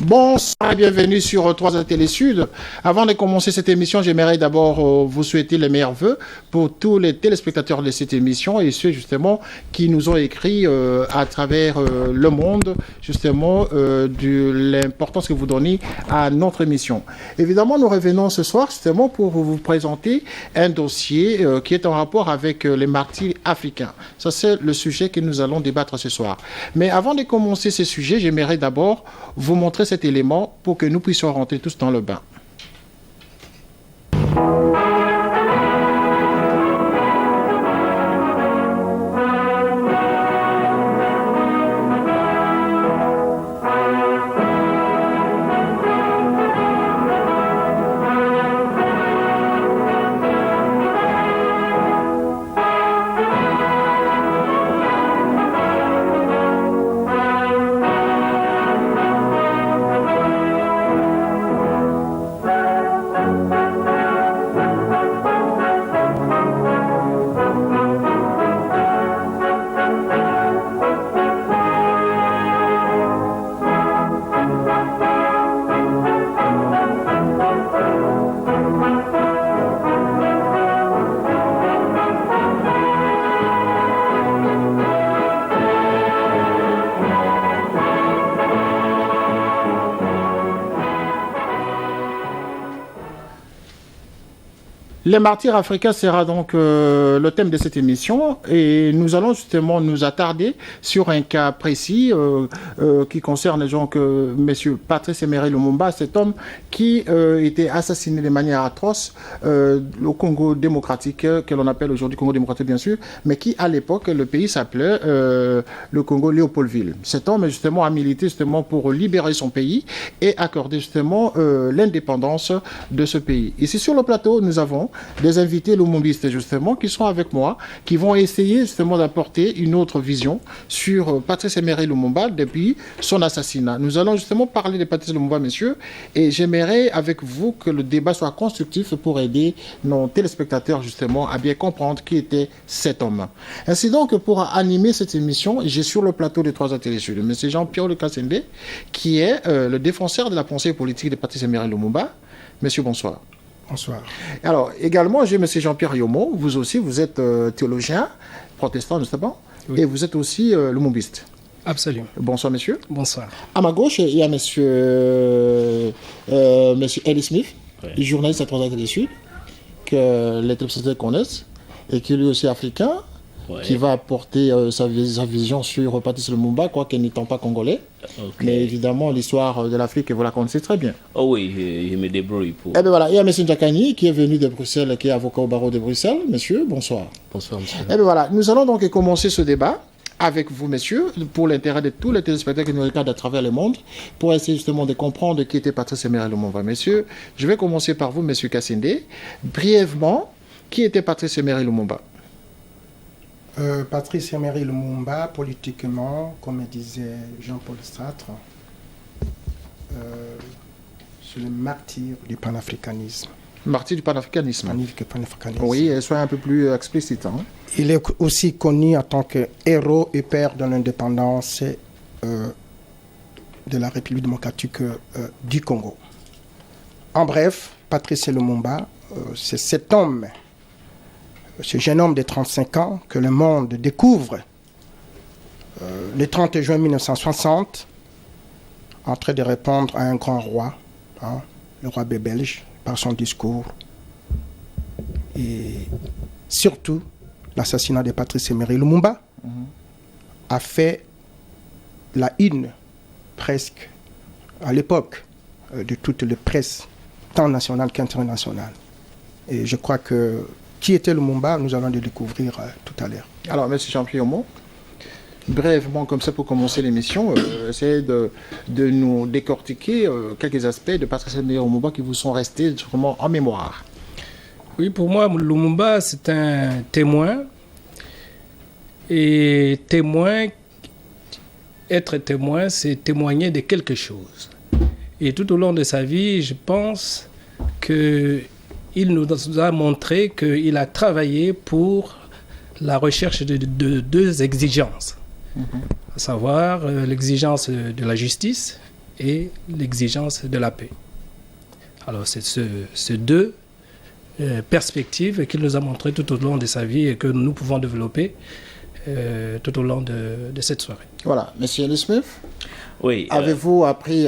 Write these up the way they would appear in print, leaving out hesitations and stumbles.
Bonsoir et bienvenue sur 3 Télé Sud. Avant de commencer cette émission, j'aimerais d'abord vous souhaiter les meilleurs vœux pour tous les téléspectateurs de cette émission et ceux justement qui nous ont écrit à travers le monde justement de l'importance que vous donnez à notre émission. Évidemment, nous revenons ce soir justement pour vous présenter un dossier qui est en rapport avec les martyrs africains. Ça, c'est le sujet que nous allons débattre ce soir. Mais avant de commencer ce sujet, j'aimerais d'abord vous montrer cet élément pour que nous puissions rentrer tous dans le bain. Les martyrs africains sera donc le thème de cette émission et nous allons justement nous attarder sur un cas précis qui concerne donc monsieur Patrice Emery Lumumba, cet homme qui était assassiné de manière atroce au Congo démocratique, que l'on appelle aujourd'hui Congo démocratique bien sûr, mais qui à l'époque le pays s'appelait le Congo Léopoldville. Cet homme justement a milité justement pour libérer son pays et accorder justement l'indépendance de ce pays. Ici sur le plateau, nous avons des invités lumumbistes justement qui sont avec moi, qui vont essayer justement d'apporter une autre vision sur Patrice Emery Lumumba depuis son assassinat. Nous allons justement parler de Patrice Lumumba, messieurs, et j'aimerais avec vous que le débat soit constructif pour aider nos téléspectateurs justement à bien comprendre qui était cet homme. Ainsi donc, pour animer cette émission, j'ai sur le plateau de 3 Télé Sud M. Jean-Pierre Kassende, qui est le défenseur de la pensée politique de Patrice Emery Lumumba. Monsieur, bonsoir. Bonsoir. Alors, également, j'ai M. Jean-Pierre Yomo. Vous aussi, vous êtes théologien, protestant, justement, oui. Et vous êtes aussi lumumbiste. Absolument. Bonsoir, monsieur. Bonsoir. À ma gauche, il y a monsieur Ellie Smith, oui. Journaliste à 3 Télé Sud, que les téléspectateurs connaissent, et qui est lui aussi africain, oui. Qui va apporter sa vision sur Patrice Lumumba, quoique n'étant pas congolais. Okay. Mais évidemment, l'histoire de l'Afrique, vous la connaissez très bien. Oh oui, je me débrouille pour... Eh bien voilà, il y a M. Ndiakani qui est venu de Bruxelles, qui est avocat au barreau de Bruxelles. Monsieur, bonsoir. Bonsoir, monsieur. Eh bien voilà, nous allons donc commencer ce débat avec vous, messieurs, pour l'intérêt de tous les téléspectateurs qui nous regardent à travers le monde, pour essayer justement de comprendre qui était Patrice Emery Lumumba. Messieurs, je vais commencer par vous, M. Kassende. Brièvement, qui était Patrice Emery Lumumba? Patrice Emery Lumumba, politiquement, comme disait Jean-Paul Sartre, c'est le martyr du panafricanisme. Martyr du panafricanisme. Oui, soyez un peu plus explicite. Hein. Il est aussi connu en tant que héros et père de l'indépendance de la République démocratique du Congo. En bref, Patrice Lumumba, c'est cet homme, ce jeune homme de 35 ans que le monde découvre le 30 juin 1960 en train de répondre à un grand roi, hein, le roi des Belges, par son discours. Et surtout, l'assassinat de Patrice Emery Lumumba a fait la une presque à l'époque de toute la presse, tant nationale qu'internationale. Et je crois que qui était Lumumba, nous allons le découvrir tout à l'heure. Alors, M. Jean-Pierre Yomo, brièvement, comme ça, pour commencer l'émission, essayez de nous décortiquer quelques aspects de Patrice Emery Lumumba qui vous sont restés vraiment en mémoire. Oui, pour moi, Lumumba, c'est un témoin. Et être témoin, c'est témoigner de quelque chose. Et tout au long de sa vie, je pense qu'il nous a montré qu'il a travaillé pour la recherche de deux exigences, à savoir l'exigence de la justice et l'exigence de la paix. Alors c'est ces deux perspectives qu'il nous a montrées tout au long de sa vie et que nous pouvons développer tout au long de cette soirée. Voilà, Monsieur Eli Smith, Oui. avez-vous appris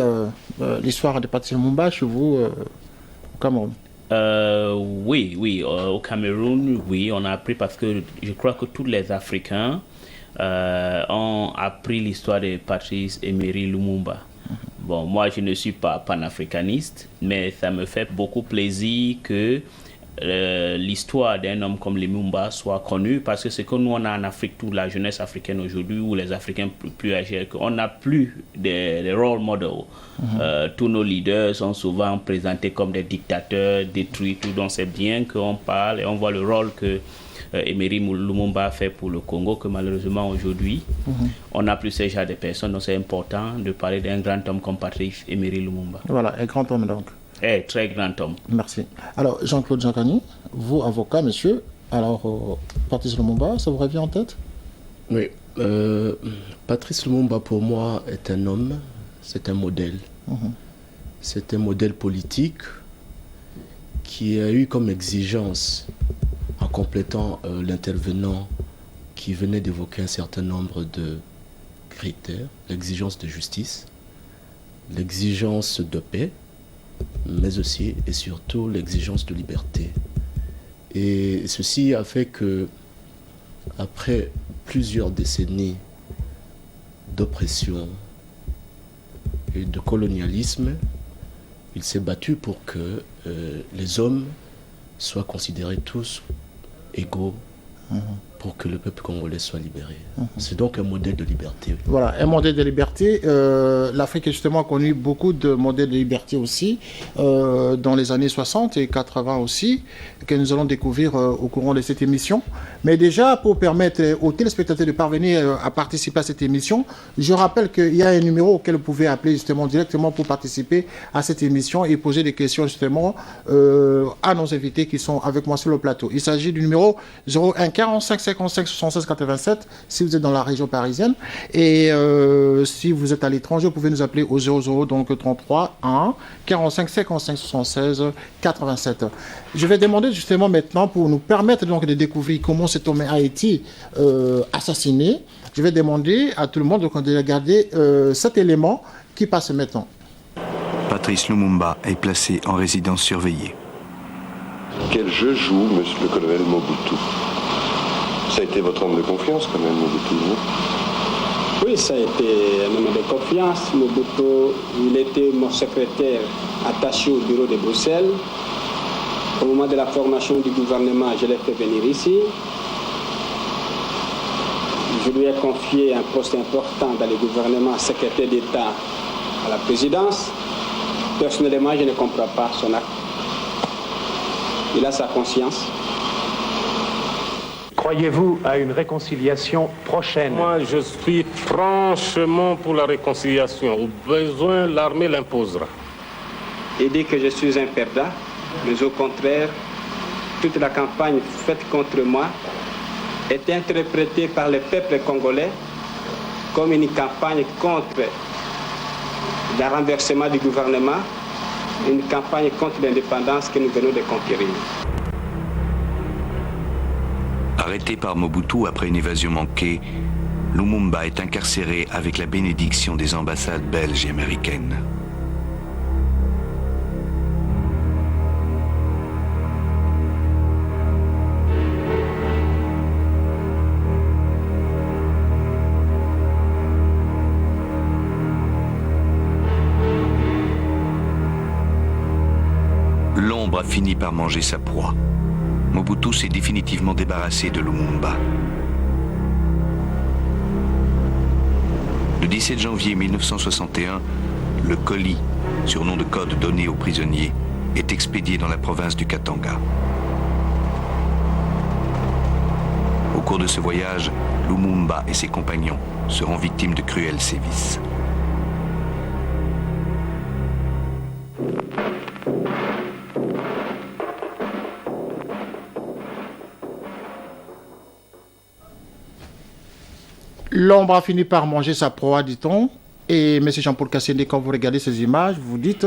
l'histoire de Patrice Lumumba chez vous au Cameroun? Oui, au Cameroun, oui, on a appris parce que je crois que tous les Africains ont appris l'histoire de Patrice Emery Lumumba. Bon, moi, je ne suis pas panafricaniste, mais ça me fait beaucoup plaisir que l'histoire d'un homme comme Lumumba soit connue, parce que ce que nous on a en Afrique, toute la jeunesse africaine aujourd'hui, ou les Africains plus âgés, on n'a plus des role models. Tous nos leaders sont souvent présentés comme des dictateurs, détruits, tout. Donc c'est bien qu'on parle et on voit le rôle que Emery Lumumba a fait pour le Congo, que malheureusement aujourd'hui on n'a plus ce genre de personnes. Donc c'est important de parler d'un grand homme comme Patrice Emery Lumumba. Voilà, un grand homme donc. Très grand homme. Merci. Alors, Jean-Claude Jancani, vous, avocat, monsieur, alors, Patrice Lumumba, ça vous revient en tête? Oui. Patrice Lumumba, pour moi, est un homme, c'est un modèle. C'est un modèle politique qui a eu comme exigence, en complétant l'intervenant qui venait d'évoquer un certain nombre de critères, l'exigence de justice, l'exigence de paix, mais aussi et surtout l'exigence de liberté. Et ceci a fait que, après plusieurs décennies d'oppression et de colonialisme, il s'est battu pour que les hommes soient considérés tous égaux, pour que le peuple congolais soit libéré. C'est donc un modèle de liberté. Voilà, un modèle de liberté. L'Afrique a justement connu beaucoup de modèles de liberté aussi, dans les années 60 et 80 aussi, que nous allons découvrir au courant de cette émission. Mais déjà, pour permettre aux téléspectateurs de parvenir à participer à cette émission, je rappelle qu'il y a un numéro auquel vous pouvez appeler justement directement pour participer à cette émission et poser des questions justement à nos invités qui sont avec moi sur le plateau. Il s'agit du numéro 01 45 55 76 87 si vous êtes dans la région parisienne, et si vous êtes à l'étranger, vous pouvez nous appeler au 00 donc 33 1 45 55 76 87. Je vais demander justement maintenant, pour nous permettre donc de découvrir comment cet homme a été assassiné, je vais demander à tout le monde donc, de regarder cet élément qui passe maintenant. Patrice Lumumba est placé en résidence surveillée. Quel jeu joue monsieur le colonel Mobutu? Ça a été votre homme de confiance quand même, Mobutu, non? Oui, ça a été un homme de confiance. Mobutu, il était mon secrétaire attaché au bureau de Bruxelles. Au moment de la formation du gouvernement, je l'ai fait venir ici. Je lui ai confié un poste important dans le gouvernement, secrétaire d'État à la présidence. Personnellement, je ne comprends pas son acte. Il a sa conscience. Croyez-vous à une réconciliation prochaine? Moi, je suis franchement pour la réconciliation. Au besoin, l'armée l'imposera. Il dit que je suis un perdant, mais au contraire, toute la campagne faite contre moi est interprétée par le peuple congolais comme une campagne contre le renversement du gouvernement, une campagne contre l'indépendance que nous venons de conquérir. Arrêté par Mobutu après une évasion manquée, Lumumba est incarcéré avec la bénédiction des ambassades belges et américaines. L'ombre a fini par manger sa proie. Mobutu s'est définitivement débarrassé de Lumumba. Le 17 janvier 1961, le colis, surnom de code donné aux prisonniers, est expédié dans la province du Katanga. Au cours de ce voyage, Lumumba et ses compagnons seront victimes de cruels sévices. L'ombre a fini par manger sa proie, dit-on. Et M. Jean-Paul Kassende, quand vous regardez ces images, vous dites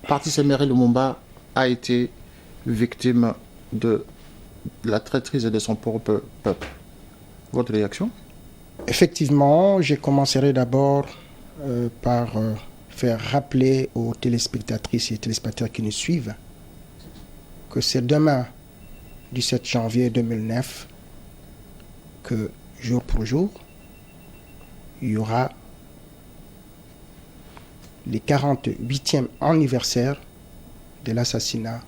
Patrice Emery Lumumba a été victime de la traîtrise de son propre peuple. Votre réaction? Effectivement, je commencerai d'abord par faire rappeler aux téléspectatrices et téléspectateurs qui nous suivent que c'est demain, 17 janvier 2009, que jour pour jour, il y aura le 48e anniversaire de l'assassinat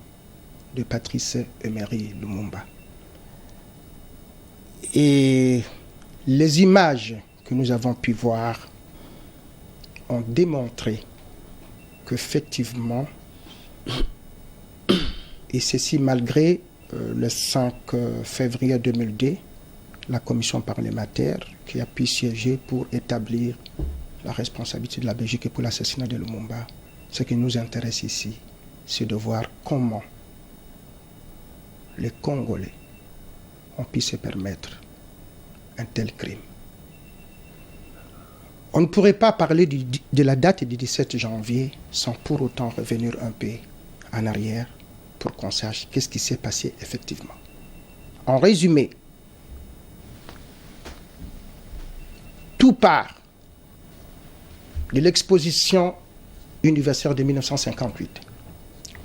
de Patrice Emery Lumumba. Et les images que nous avons pu voir ont démontré qu'effectivement, et ceci malgré le 5 février 2002, la commission parlementaire qui a pu siéger pour établir la responsabilité de la Belgique pour l'assassinat de Lumumba. Ce qui nous intéresse ici, c'est de voir comment les Congolais ont pu se permettre un tel crime. On ne pourrait pas parler de la date du 17 janvier sans pour autant revenir un peu en arrière pour qu'on sache qu'est-ce qui s'est passé effectivement. En résumé, tout part de l'exposition universelle de 1958,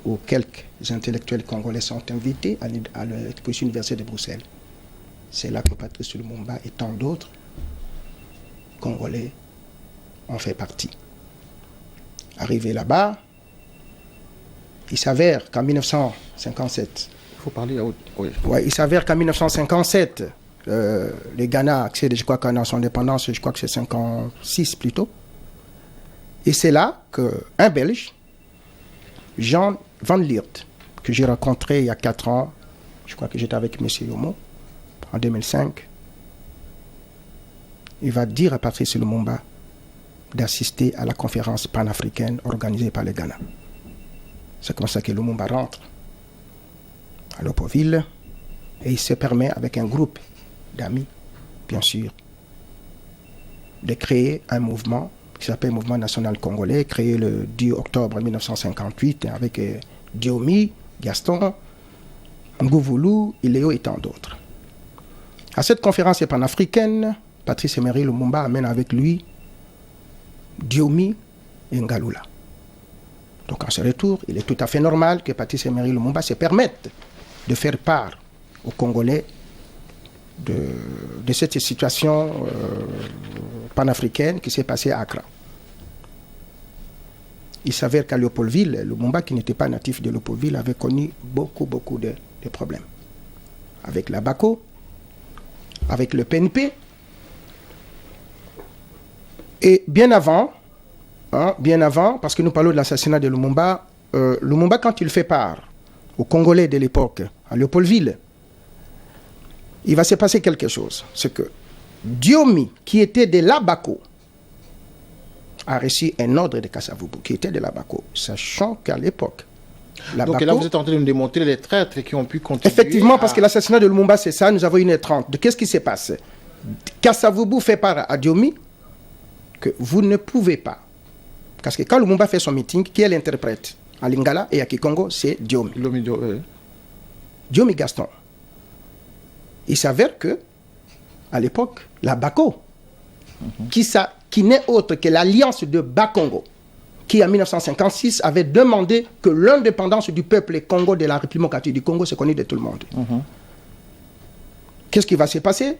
où quelques intellectuels congolais sont invités à l'exposition universelle de Bruxelles. C'est là que Patrice Lumumba et tant d'autres Congolais ont fait partie. Arrivé là-bas, il s'avère qu'en 1957, il faut parler à haute. Oui. Ouais, il s'avère qu'en 1957, le Ghana accède, je crois qu'à son indépendance, je crois que c'est 56 plutôt. Et c'est là qu'un Belge, Jean Van Liert, que j'ai rencontré il y a 4 ans, je crois que j'étais avec M. Yomo, en 2005, il va dire à Patrice Lumumba d'assister à la conférence panafricaine organisée par le Ghana. C'est comme ça que Lumumba rentre à Leopoldville et il se permet, avec un groupe d'amis, bien sûr, de créer un mouvement qui s'appelle Mouvement National Congolais, créé le 10 octobre 1958 avec Diomi, Gaston, Ngouvoulou, Iléo et tant d'autres. À cette conférence panafricaine, Patrice Emery Lumumba amène avec lui Diomi et Ngalula. Donc en ce retour, il est tout à fait normal que Patrice Emery Lumumba se permette de faire part aux Congolais de cette situation panafricaine qui s'est passée à Accra. Il s'avère qu'à Leopoldville, Lumumba, qui n'était pas natif de Leopoldville, avait connu beaucoup de problèmes. Avec la BACO, avec le PNP, et bien avant, parce que nous parlons de l'assassinat de Lumumba, Lumumba, quand il fait part aux Congolais de l'époque, à Leopoldville, il va se passer quelque chose. C'est que Diomi, qui était de la BACO, a reçu un ordre de Kassavubu, qui était de la BACO, sachant qu'à l'époque, la donc BACO, là, vous êtes en train de nous démontrer les traîtres qui ont pu continuer. Effectivement, parce que l'assassinat de Lumumba, c'est ça, nous avons 1h30. Qu'est-ce qui se passe? Kassavubu fait part à Diomi que vous ne pouvez pas. Parce que quand Lumumba fait son meeting, qui est l'interprète à Lingala et à Kikongo, c'est Diomi. Diomi Gaston. Il s'avère que, à l'époque, la BACO, qui n'est autre que l'alliance de Bakongo, qui en 1956 avait demandé que l'indépendance du peuple Congo de la République démocratique du Congo se connaisse de tout le monde. Qu'est-ce qui va se passer?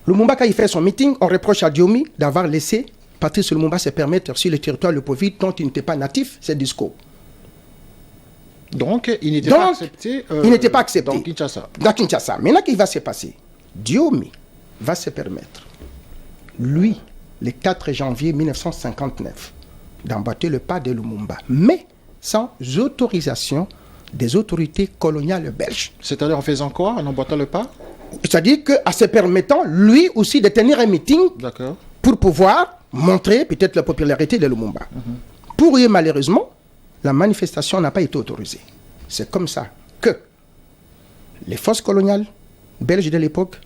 Lumumba, quand il fait son meeting, on reproche à Diomi d'avoir laissé Patrice Lumumba se permettre sur le territoire de Leopoldville dont il n'était pas natif, c'est discours. Donc, il n'était pas accepté. Il n'était pas accepté. Dans Kinshasa. Dans Kinshasa. Maintenant, qu'est-ce qui va se passer? Diomi va se permettre, lui, le 4 janvier 1959, d'emboîter le pas de Lumumba, mais sans autorisation des autorités coloniales belges. C'est-à-dire en faisant quoi? En emboîtant le pas? C'est-à-dire qu'en se permettant, lui aussi, de tenir un meeting pour pouvoir montrer peut-être la popularité de Lumumba. Pour eux, malheureusement, la manifestation n'a pas été autorisée. C'est comme ça que les forces coloniales belges de l'époque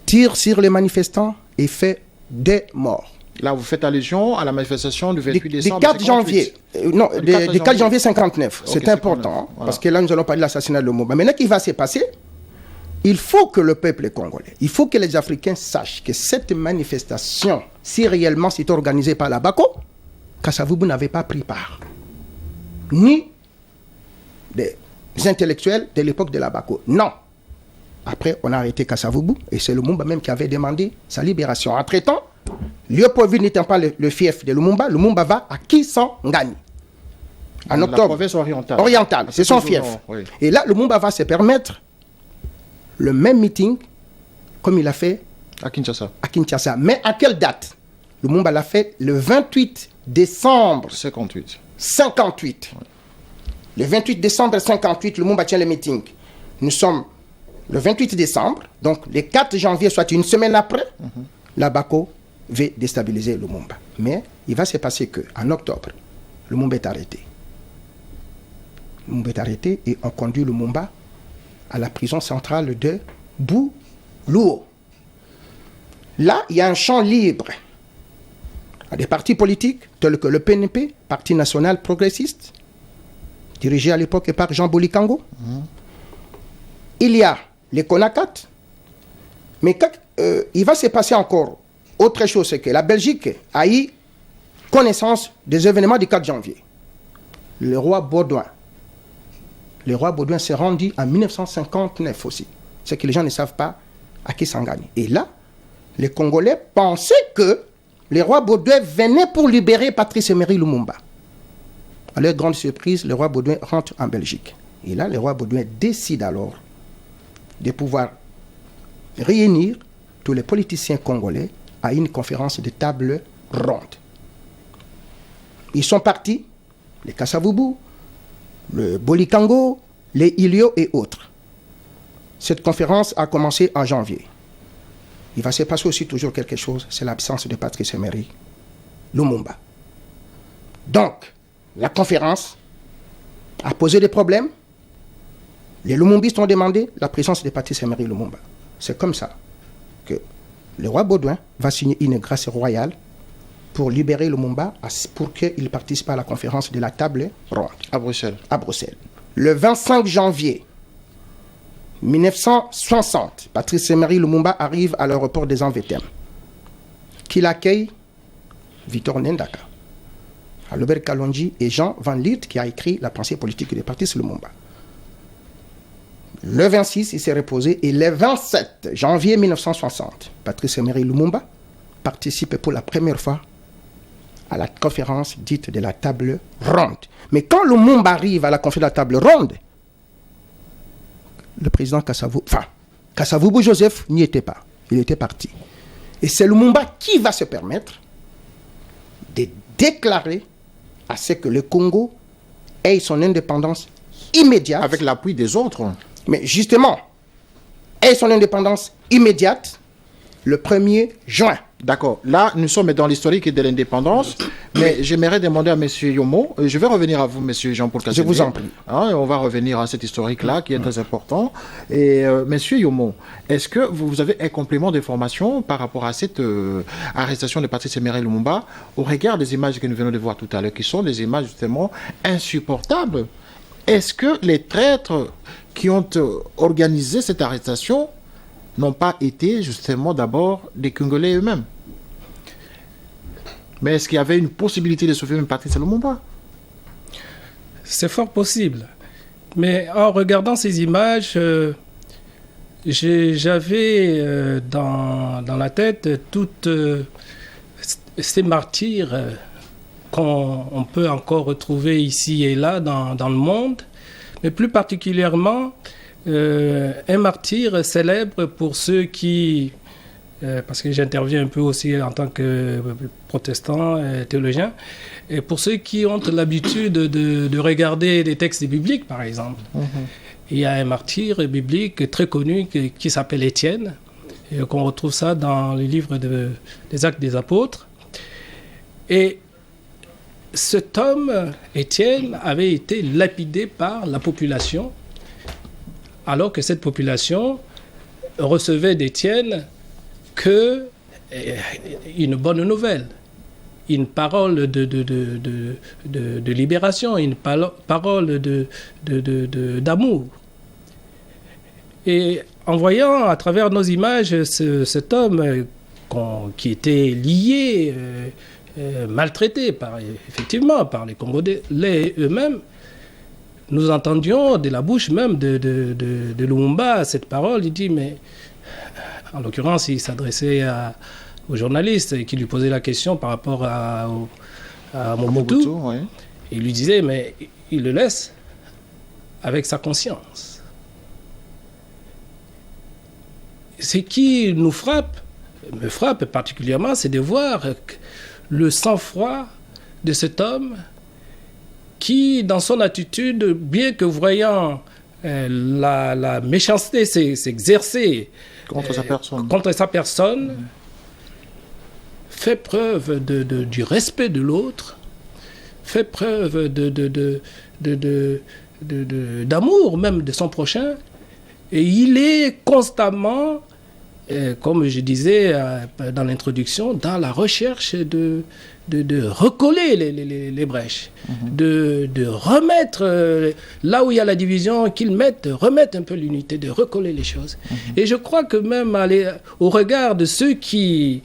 tirent sur les manifestants et fait des morts. Là, vous faites allusion à la manifestation du 28 décembre. Du 4 janvier. Non, du 4 janvier 59. Okay, c'est important, voilà. Parce que là, nous allons parler de l'assassinat de Lumumba. Maintenant, qu'est-ce qui va se passer? Il faut que le peuple congolais, il faut que les Africains sachent que cette manifestation, si réellement c'était organisée par la BACO, Kasavubu n'avait pas pris part. Ni des intellectuels de l'époque de la BACO. Non. Après, on a arrêté Kasavubu et c'est Lumumba même qui avait demandé sa libération. Entre-temps, Léopoldville n'étant pas le fief de Lumumba, Lumumba va à Kisangani. En octobre. La province orientale. Orientale, c'est son fief. Oui. Et là, Lumumba va se permettre le même meeting comme il a fait à Kinshasa. À Kinshasa. Mais à quelle date? Lumumba l'a fait le 28 décembre 58. 58. Oui. Le 28 décembre 58, Lumumba tient le meeting. Nous sommes le 28 décembre, donc le 4 janvier, soit une semaine après, la BACO veut déstabiliser Lumumba. Mais il va se passer qu'en octobre, Lumumba est arrêté. Lumumba est arrêté et on conduit Lumumba à la prison centrale de Buluo. Là, il y a un champ libre à des partis politiques tels que le PNP, Parti national progressiste, dirigé à l'époque par Jean Bolikango. Il y a les Konakat. Mais il va se passer encore autre chose, c'est que la Belgique a eu connaissance des événements du 4 janvier. Le roi Baudouin s'est rendu en 1959 aussi. C'est que les gens ne savent pas à qui Kisangani. Et là, les Congolais pensaient que le roi Baudouin venait pour libérer Patrice Emery Lumumba. À leur grande surprise, le roi Baudouin rentre en Belgique. Et là, le roi Baudouin décide alors de pouvoir réunir tous les politiciens congolais à une conférence de table ronde. Ils sont partis, les Kasavubu, le Bolikango, les Ilio et autres. Cette conférence a commencé en janvier. Il va se passer aussi toujours quelque chose, c'est l'absence de Patrice Emery Lumumba. Donc, la conférence a posé des problèmes. Les Lumumbistes ont demandé la présence de Patrice Emery Lumumba. C'est comme ça que le roi Baudouin va signer une grâce royale pour libérer Lumumba, pour qu'il participe à la conférence de la table ronde. À Bruxelles. À Bruxelles. Le 25 janvier 1960, Patrice Emery Lumumba arrive à l'aéroport des Anvetem. Qui l'accueille? Victor Ndaka, Albert Kalonji et Jean Van Liert, qui a écrit la pensée politique de Patrice Lumumba. Le 26, il s'est reposé et le 27 janvier 1960, Patrice Emery Lumumba participe pour la première fois à la conférence dite de la table ronde. Mais quand Lumumba arrive à la conférence de la table ronde, le président Kasavubu Joseph n'y était pas. Il était parti. Et c'est Lumumba qui va se permettre de déclarer à ce que le Congo ait son indépendance immédiate. Avec l'appui des autres. Mais justement, ait son indépendance immédiate le 1er juin. D'accord. Là, nous sommes dans l'historique de l'indépendance, mais j'aimerais demander à M. Yomo, je vais revenir à vous, M. Jean-Paul Kassembe. Je vous en prie. On va revenir à cet historique-là qui est très important. Et M. Yomo, est-ce que vous avez un complément d'information par rapport à cette arrestation de Patrice Emery Lumumba au regard des images que nous venons de voir tout à l'heure, qui sont des images justement insupportables? Est-ce que les traîtres qui ont organisé cette arrestation n'ont pas été justement d'abord des Congolais eux-mêmes? Mais est-ce qu'il y avait une possibilité de sauver même Patrice Lumumba? C'est fort possible. Mais en regardant ces images, j'avais dans la tête toutes ces martyrs qu'on peut encore retrouver ici et là dans le monde, mais plus particulièrement un martyr célèbre pour ceux qui, parce que j'interviens un peu aussi en tant que protestant, théologien, et pour ceux qui ont l'habitude de regarder des textes bibliques, par exemple. Il y a un martyr biblique très connu qui s'appelle Étienne, et qu'on retrouve ça dans les livres des Actes des Apôtres. Et cet homme, Étienne, avait été lapidé par la population, alors que cette population recevait d'Étienne que une bonne nouvelle, une parole de libération, une parole d'amour. Et en voyant à travers nos images cet homme qui était lié, maltraité effectivement par les Congolais eux-mêmes, nous entendions de la bouche même de Lumumba cette parole. Il dit, mais en l'occurrence, il s'adressait aux journalistes qui lui posaient la question par rapport à Mobutu. Ouais. Il lui disait, mais il le laisse avec sa conscience. Ce qui nous frappe, me frappe particulièrement, c'est de voir le sang-froid de cet homme qui, dans son attitude, bien que voyant la méchanceté s'exercer contre sa personne, fait preuve du respect de l'autre, fait preuve d'amour même de son prochain, et il est constamment, comme je disais dans l'introduction, dans la recherche de recoller les brèches, de remettre là où il y a la division, remettre un peu l'unité, de recoller les choses. Et je crois que même au regard de ceux qui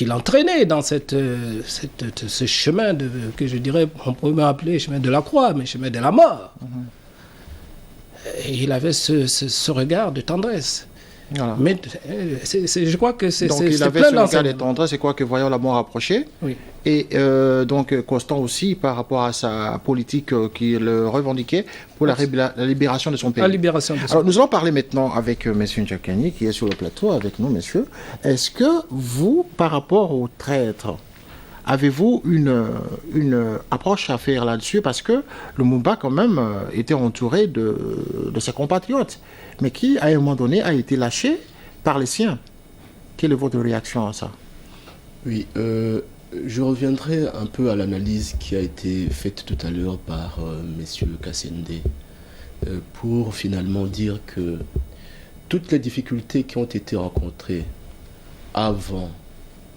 l'entraînaient dans ce chemin que je dirais, on pourrait m'appeler chemin de la croix, mais chemin de la mort. Et il avait ce regard de tendresse. Voilà. Mais je crois que c'est donc il avait ce regard de tendresse, c'est quoi que voyant la mort approcher. Oui. Et donc constant aussi par rapport à sa politique qu'il revendiquait pour la libération de son pays. Alors nous allons parler maintenant avec M. Njokani qui est sur le plateau avec nous, messieurs. Est-ce que vous, par rapport aux traîtres, avez-vous une approche à faire là-dessus? Parce que Lumumba, quand même, était entouré de ses compatriotes, mais qui, à un moment donné, a été lâché par les siens. Quelle est votre réaction à ça? Oui, je reviendrai un peu à l'analyse qui a été faite tout à l'heure par M. Kassende pour finalement dire que toutes les difficultés qui ont été rencontrées avant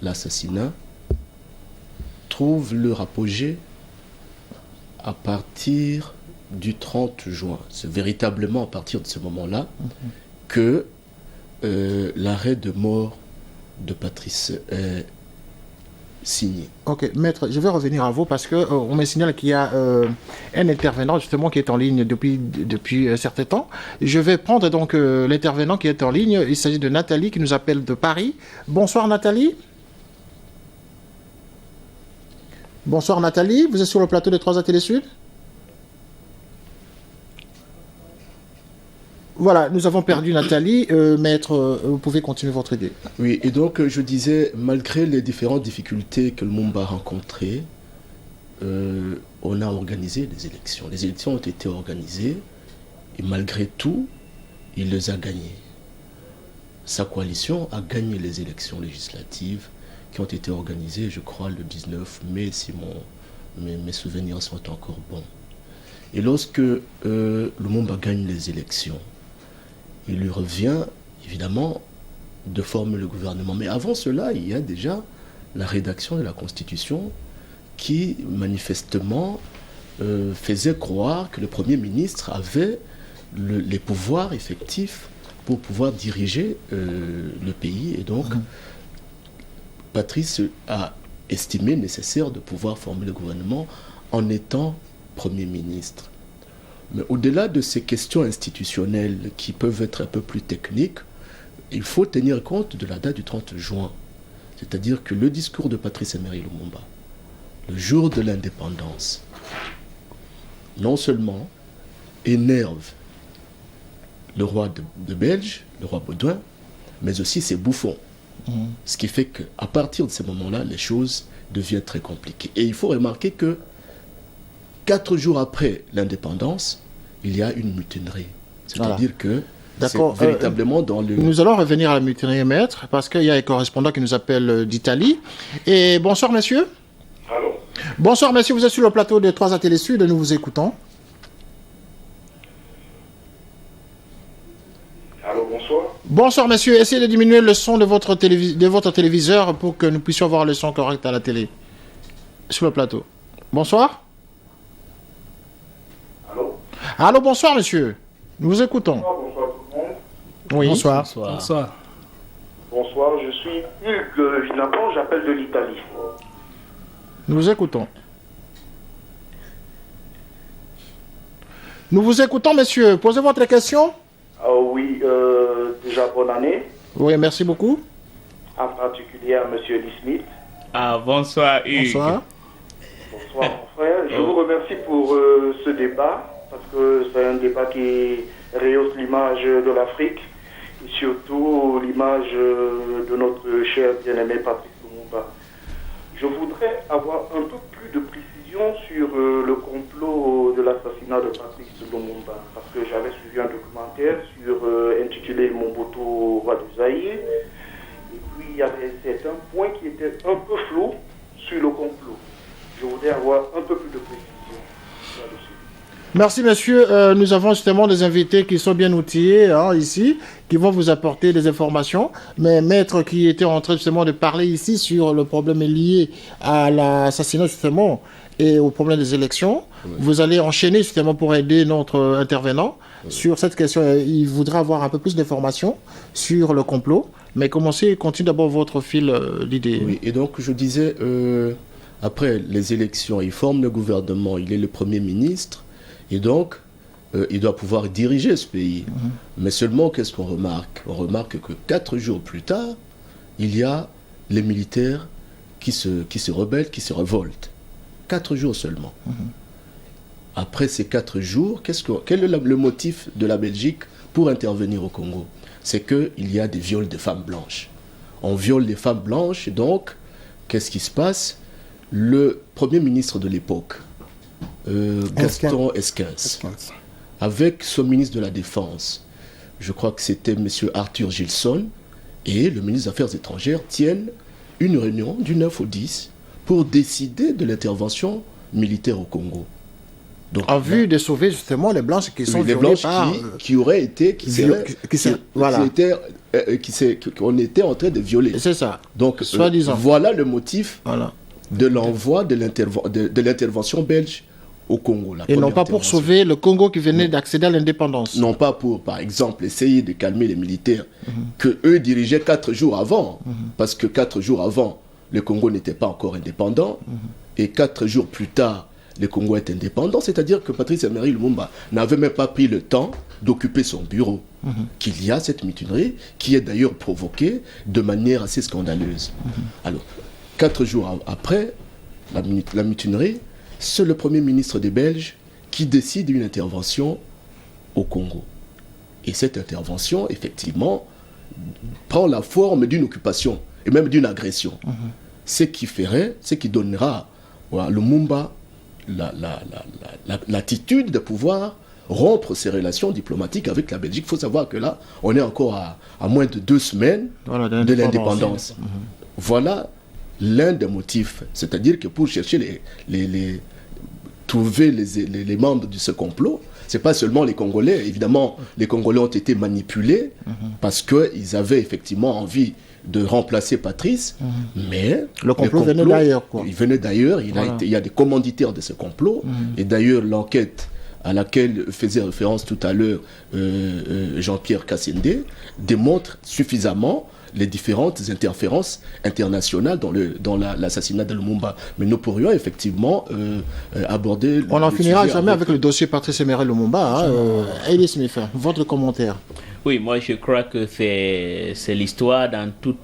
l'assassinat trouvent leur apogée à partir du 30 juin. C'est véritablement à partir de ce moment-là que l'arrêt de mort de Patrice est signé. Ok, maître, je vais revenir à vous parce qu'on me signale qu'il y a un intervenant justement qui est en ligne depuis un certain temps. Je vais prendre donc l'intervenant qui est en ligne. Il s'agit de Nathalie qui nous appelle de Paris. Bonsoir Nathalie. Bonsoir Nathalie, vous êtes sur le plateau de 3A Télé Sud. Voilà, nous avons perdu Nathalie. Maître, vous pouvez continuer votre idée. Oui, et donc je disais, malgré les différentes difficultés que le Lumumba a rencontrées, on a organisé des élections. Les élections ont été organisées et malgré tout, il les a gagnées. Sa coalition a gagné les élections législatives qui ont été organisées, je crois, le 19 mai, si mes souvenirs sont encore bons. Et lorsque Lumumba gagne les élections, il lui revient, évidemment, de former le gouvernement. Mais avant cela, il y a déjà la rédaction de la Constitution qui, manifestement, faisait croire que le Premier ministre avait les pouvoirs effectifs pour pouvoir diriger le pays. Et donc, Patrice a estimé nécessaire de pouvoir former le gouvernement en étant Premier ministre. Mais au-delà de ces questions institutionnelles qui peuvent être un peu plus techniques, il faut tenir compte de la date du 30 juin. C'est-à-dire que le discours de Patrice Emery Lumumba, le jour de l'indépendance, non seulement énerve le roi de Belge, le roi Baudouin, mais aussi ses bouffons. Ce qui fait qu'à partir de ce moment-là, les choses deviennent très compliquées. Et il faut remarquer que 4 jours après l'indépendance, il y a une mutinerie. C'est-à-dire que c'est véritablement dans le... Nous allons revenir à la mutinerie, maître, parce qu'il y a un correspondant qui nous appelle d'Italie. Et bonsoir, monsieur. Allô. Bonsoir, monsieur. Vous êtes sur le plateau de 3A Télé Sud et nous vous écoutons. Allô, bonsoir. Bonsoir, messieurs. Essayez de diminuer le son de votre téléviseur pour que nous puissions avoir le son correct à la télé. Sur le plateau. Bonsoir. Allô? Allô, bonsoir, monsieur. Nous vous écoutons. Bonsoir tout le monde. Oui. Bonsoir. Bonsoir. Bonsoir, je suis Hugues Vinapan, j'appelle de l'Italie. Nous vous écoutons. Nous vous écoutons, monsieur. Posez votre question. Oui, déjà bonne année. Oui, merci beaucoup. En particulier à monsieur Lee Smith. Bonsoir, Hugues. Bonsoir. Bonsoir, mon frère. Je vous remercie pour ce débat, parce que c'est un débat qui rehausse l'image de l'Afrique, et surtout l'image de notre cher bien-aimé Patrice Lumumba. Je voudrais avoir un peu plus de précision sur le complot de l'assassinat de Patrice Lumumba, parce que j'avais suivi un documentaire intitulé Mobutu, roi du Zaïre, et puis il y avait certains points qui étaient un peu flous sur le complot. Je voudrais avoir un peu plus de précision là-dessus. Merci, monsieur. Nous avons justement des invités qui sont bien outillés ici, qui vont vous apporter des informations. Mais Maître, qui était en train justement de parler ici sur le problème lié à l'assassinat justement et au problème des élections, vous allez enchaîner justement pour aider notre intervenant sur cette question. Il voudra avoir un peu plus d'informations sur le complot. Mais continuez d'abord votre fil d'idée. Oui, et donc je disais, après les élections, il forme le gouvernement, il est le Premier ministre. Et donc, il doit pouvoir diriger ce pays. Mais seulement, qu'est-ce qu'on remarque? On remarque que 4 jours plus tard, il y a les militaires qui se rebellent, qui se révoltent. 4 jours seulement. Après ces 4 jours, quel est le motif de la Belgique pour intervenir au Congo? C'est qu'il y a des viols de femmes blanches. On viole les femmes blanches, donc, qu'est-ce qui se passe? Le Premier ministre de l'époque, Gaston Esquens, avec son ministre de la Défense, je crois que c'était M. Arthur Gilson, et le ministre des Affaires étrangères tiennent une réunion du 9 au 10 pour décider de l'intervention militaire au Congo. Donc, en vue de sauver justement les blanches qui sont les violées blanches par... qui auraient été... qu'on était en train de violer. C'est ça. Donc, soi-disant. Voilà le motif de l'envoi de l'intervention belge au Congo. Et non pas pour sauver le Congo qui venait d'accéder à l'indépendance. Non pas pour, par exemple, essayer de calmer les militaires que eux dirigeaient 4 jours avant. Parce que 4 jours avant, le Congo n'était pas encore indépendant. Et 4 jours plus tard, le Congo est indépendant. C'est-à-dire que Patrice Emery Lumumba n'avait même pas pris le temps d'occuper son bureau. Qu'il y a cette mutinerie qui est d'ailleurs provoquée de manière assez scandaleuse. Alors, 4 jours après la mutinerie, c'est le Premier ministre des Belges qui décide d'une intervention au Congo. Et cette intervention, effectivement, prend la forme d'une occupation et même d'une agression. Ce qui donnera à Lumumba l'attitude de pouvoir rompre ses relations diplomatiques avec la Belgique. Il faut savoir que là, on est encore à moins de 2 semaines de l'indépendance. Voilà l'un des motifs. C'est-à-dire que pour chercher trouver les membres de ce complot, ce n'est pas seulement les Congolais. Évidemment, les Congolais ont été manipulés parce qu'ils avaient effectivement envie de remplacer Patrice, mais le complot venait d'ailleurs. Il venait d'ailleurs, il y a des commanditaires de ce complot, et d'ailleurs l'enquête à laquelle faisait référence tout à l'heure Jean-Pierre Kassende démontre suffisamment les différentes interférences internationales dans l'assassinat de Lumumba. Mais nous pourrions effectivement aborder... On n'en finira jamais avec le dossier Patrice Emery Lumumba. Elie Smith, votre commentaire. Oui, moi je crois que c'est l'histoire dans tout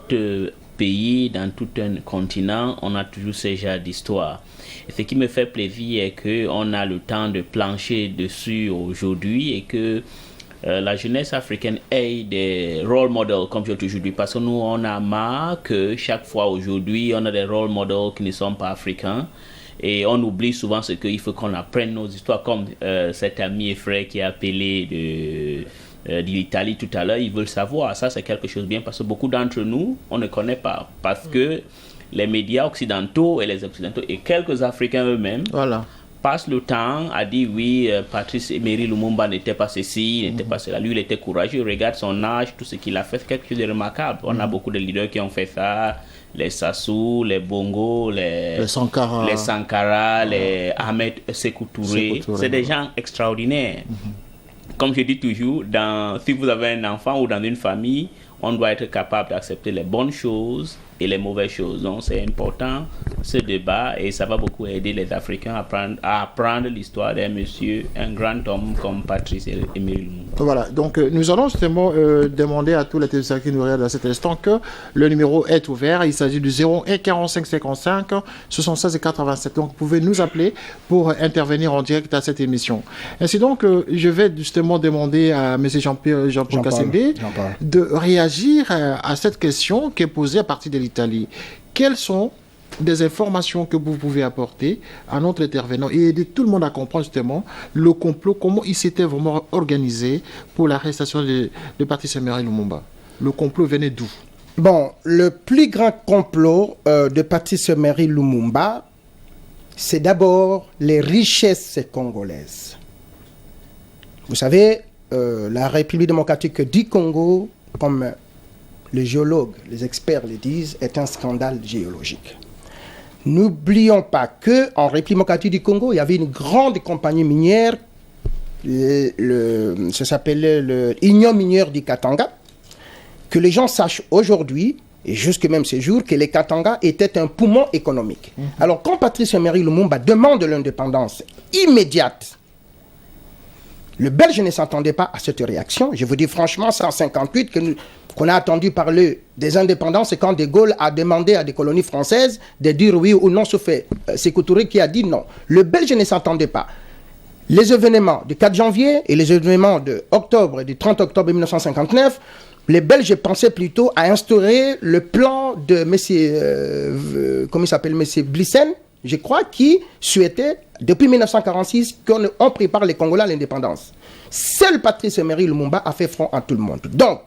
pays, dans tout un continent, on a toujours ce genre d'histoire. Et ce qui me fait plaisir est qu'on a le temps de plancher dessus aujourd'hui et que la jeunesse africaine ait des role models comme je toujours dis, parce que nous on a marre que chaque fois aujourd'hui on a des role models qui ne sont pas africains et on oublie souvent ce qu'il faut qu'on apprenne nos histoires, comme cet ami et frère qui a appelé de l'Italie tout à l'heure. Ils veulent savoir, ça c'est quelque chose de bien, parce que beaucoup d'entre nous on ne connaît pas, parce que les médias occidentaux et les occidentaux et quelques Africains eux-mêmes passe le temps à dire oui, Patrice Emery Lumumba n'était pas ceci, n'était pas cela. Lui, il était courageux. Regarde son âge, tout ce qu'il a fait, c'est quelque chose de remarquable. On a beaucoup de leaders qui ont fait ça. Les Sassou, les Bongo, les Sankara, les Ahmed Sékou Touré. C'est des gens extraordinaires. Comme je dis toujours, si vous avez un enfant ou dans une famille, on doit être capable d'accepter les bonnes choses et les mauvaises choses. Donc c'est important ce débat et ça va beaucoup aider les Africains à apprendre l'histoire d'un monsieur, un grand homme comme Patrice Emery Lumumba. Voilà, donc nous allons justement demander à tous les téléspectateurs qui nous regardent à cet instant que le numéro est ouvert. Il s'agit du 01 45 55 76 et 87. Donc vous pouvez nous appeler pour intervenir en direct à cette émission. Ainsi donc, je vais justement demander à M. Jean-Paul Kassende de réagir à cette question qui est posée à partir de l'Italie. Quelles sont des informations que vous pouvez apporter à notre intervenant et aider tout le monde à comprendre justement le complot, comment il s'était vraiment organisé pour l'arrestation de Patrice Emery Lumumba. Le complot venait d'où? Bon, le plus grand complot de Patrice Emery Lumumba, c'est d'abord les richesses congolaises. Vous savez, la République démocratique du Congo, comme les géologues, les experts le disent, est un scandale géologique. N'oublions pas qu'en République démocratique du Congo, il y avait une grande compagnie minière, ça s'appelait l'Union minière du Katanga, que les gens sachent aujourd'hui, et jusque même ces jours, que les Katanga étaient un poumon économique. Alors quand Patrice Emery Lumumba demande l'indépendance immédiate, le Belge ne s'attendait pas à cette réaction. Je vous dis franchement, c'est en 1958 qu'on a attendu parler des indépendances et quand De Gaulle a demandé à des colonies françaises de dire oui ou non, sauf Sékou Touré qui a dit non. Le Belge ne s'attendait pas. Les événements du 4 janvier et les événements du 30 octobre 1959, les Belges pensaient plutôt à instaurer le plan de M. Blissen, je crois, qui souhaitait, depuis 1946, qu'on prépare les Congolais à l'indépendance. Seul Patrice Emery Lumumba a fait front à tout le monde. Donc,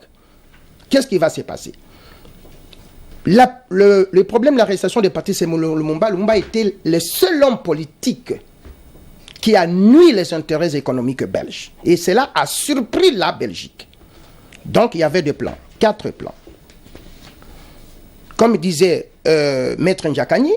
qu'est-ce qui va se passer? Le problème de l'arrestation de Patrice Lumumba était le seul homme politique qui a nui les intérêts économiques belges. Et cela a surpris la Belgique. Donc, il y avait 4 plans. Comme disait Maître N'Diakani,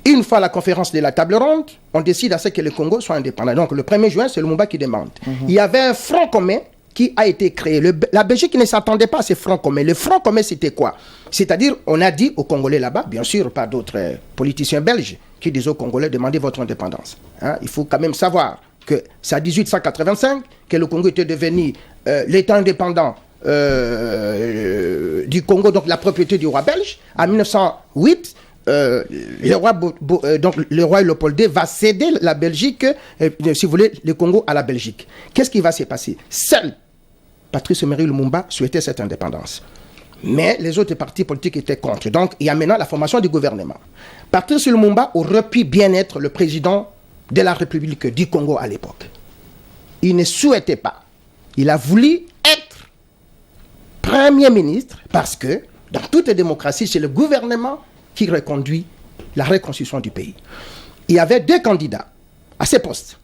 une fois la conférence de la table ronde, on décide à ce que le Congo soit indépendant. Donc, le 1er juin, c'est Lumumba qui demande. Il y avait un front commun qui a été créé. La Belgique ne s'attendait pas à ce front commun. Le front commun, c'était quoi? C'est-à-dire, on a dit aux Congolais là-bas, bien sûr, pas d'autres politiciens belges, qui disaient aux Congolais, demandez votre indépendance. Hein? Il faut quand même savoir que c'est à 1885 que le Congo était devenu l'État indépendant du Congo, donc la propriété du roi belge. En 1908, le roi Léopold II va céder la Belgique, si vous voulez, le Congo à la Belgique. Qu'est-ce qui va se passer? Seul Patrice Emery Lumumba souhaitait cette indépendance. Mais les autres partis politiques étaient contre. Donc, il y a maintenant la formation du gouvernement. Patrice Lumumba aurait pu bien être le président de la République du Congo à l'époque. Il ne souhaitait pas. Il a voulu être Premier ministre parce que, dans toute démocratie, c'est le gouvernement qui reconduit la reconstruction du pays. Il y avait 2 candidats à ces postes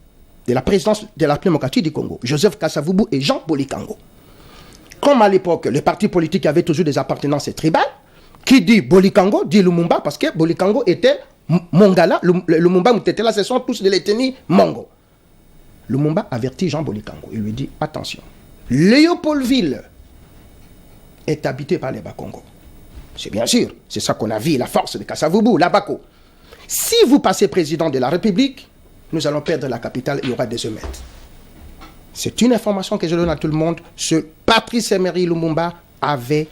de la présidence de la République démocratique du Congo, Joseph Kasavubu et Jean Bolikango. Comme à l'époque, les partis politiques avaient toujours des appartenances tribales, qui dit Bolikango, dit Lumumba, parce que Bolikango était Mongala, Lumumba Mutetela, ce sont tous de l'ethnie Mongo. Lumumba avertit Jean Bolikango, il lui dit, attention, Léopoldville est habité par les Bakongo. C'est bien sûr, c'est ça qu'on a vu, la force de Kasavubu, la Bako. Si vous passez président de la République, nous allons perdre la capitale, il y aura des émeutes. C'est une information que je donne à tout le monde. Ce Patrice Emery Lumumba avait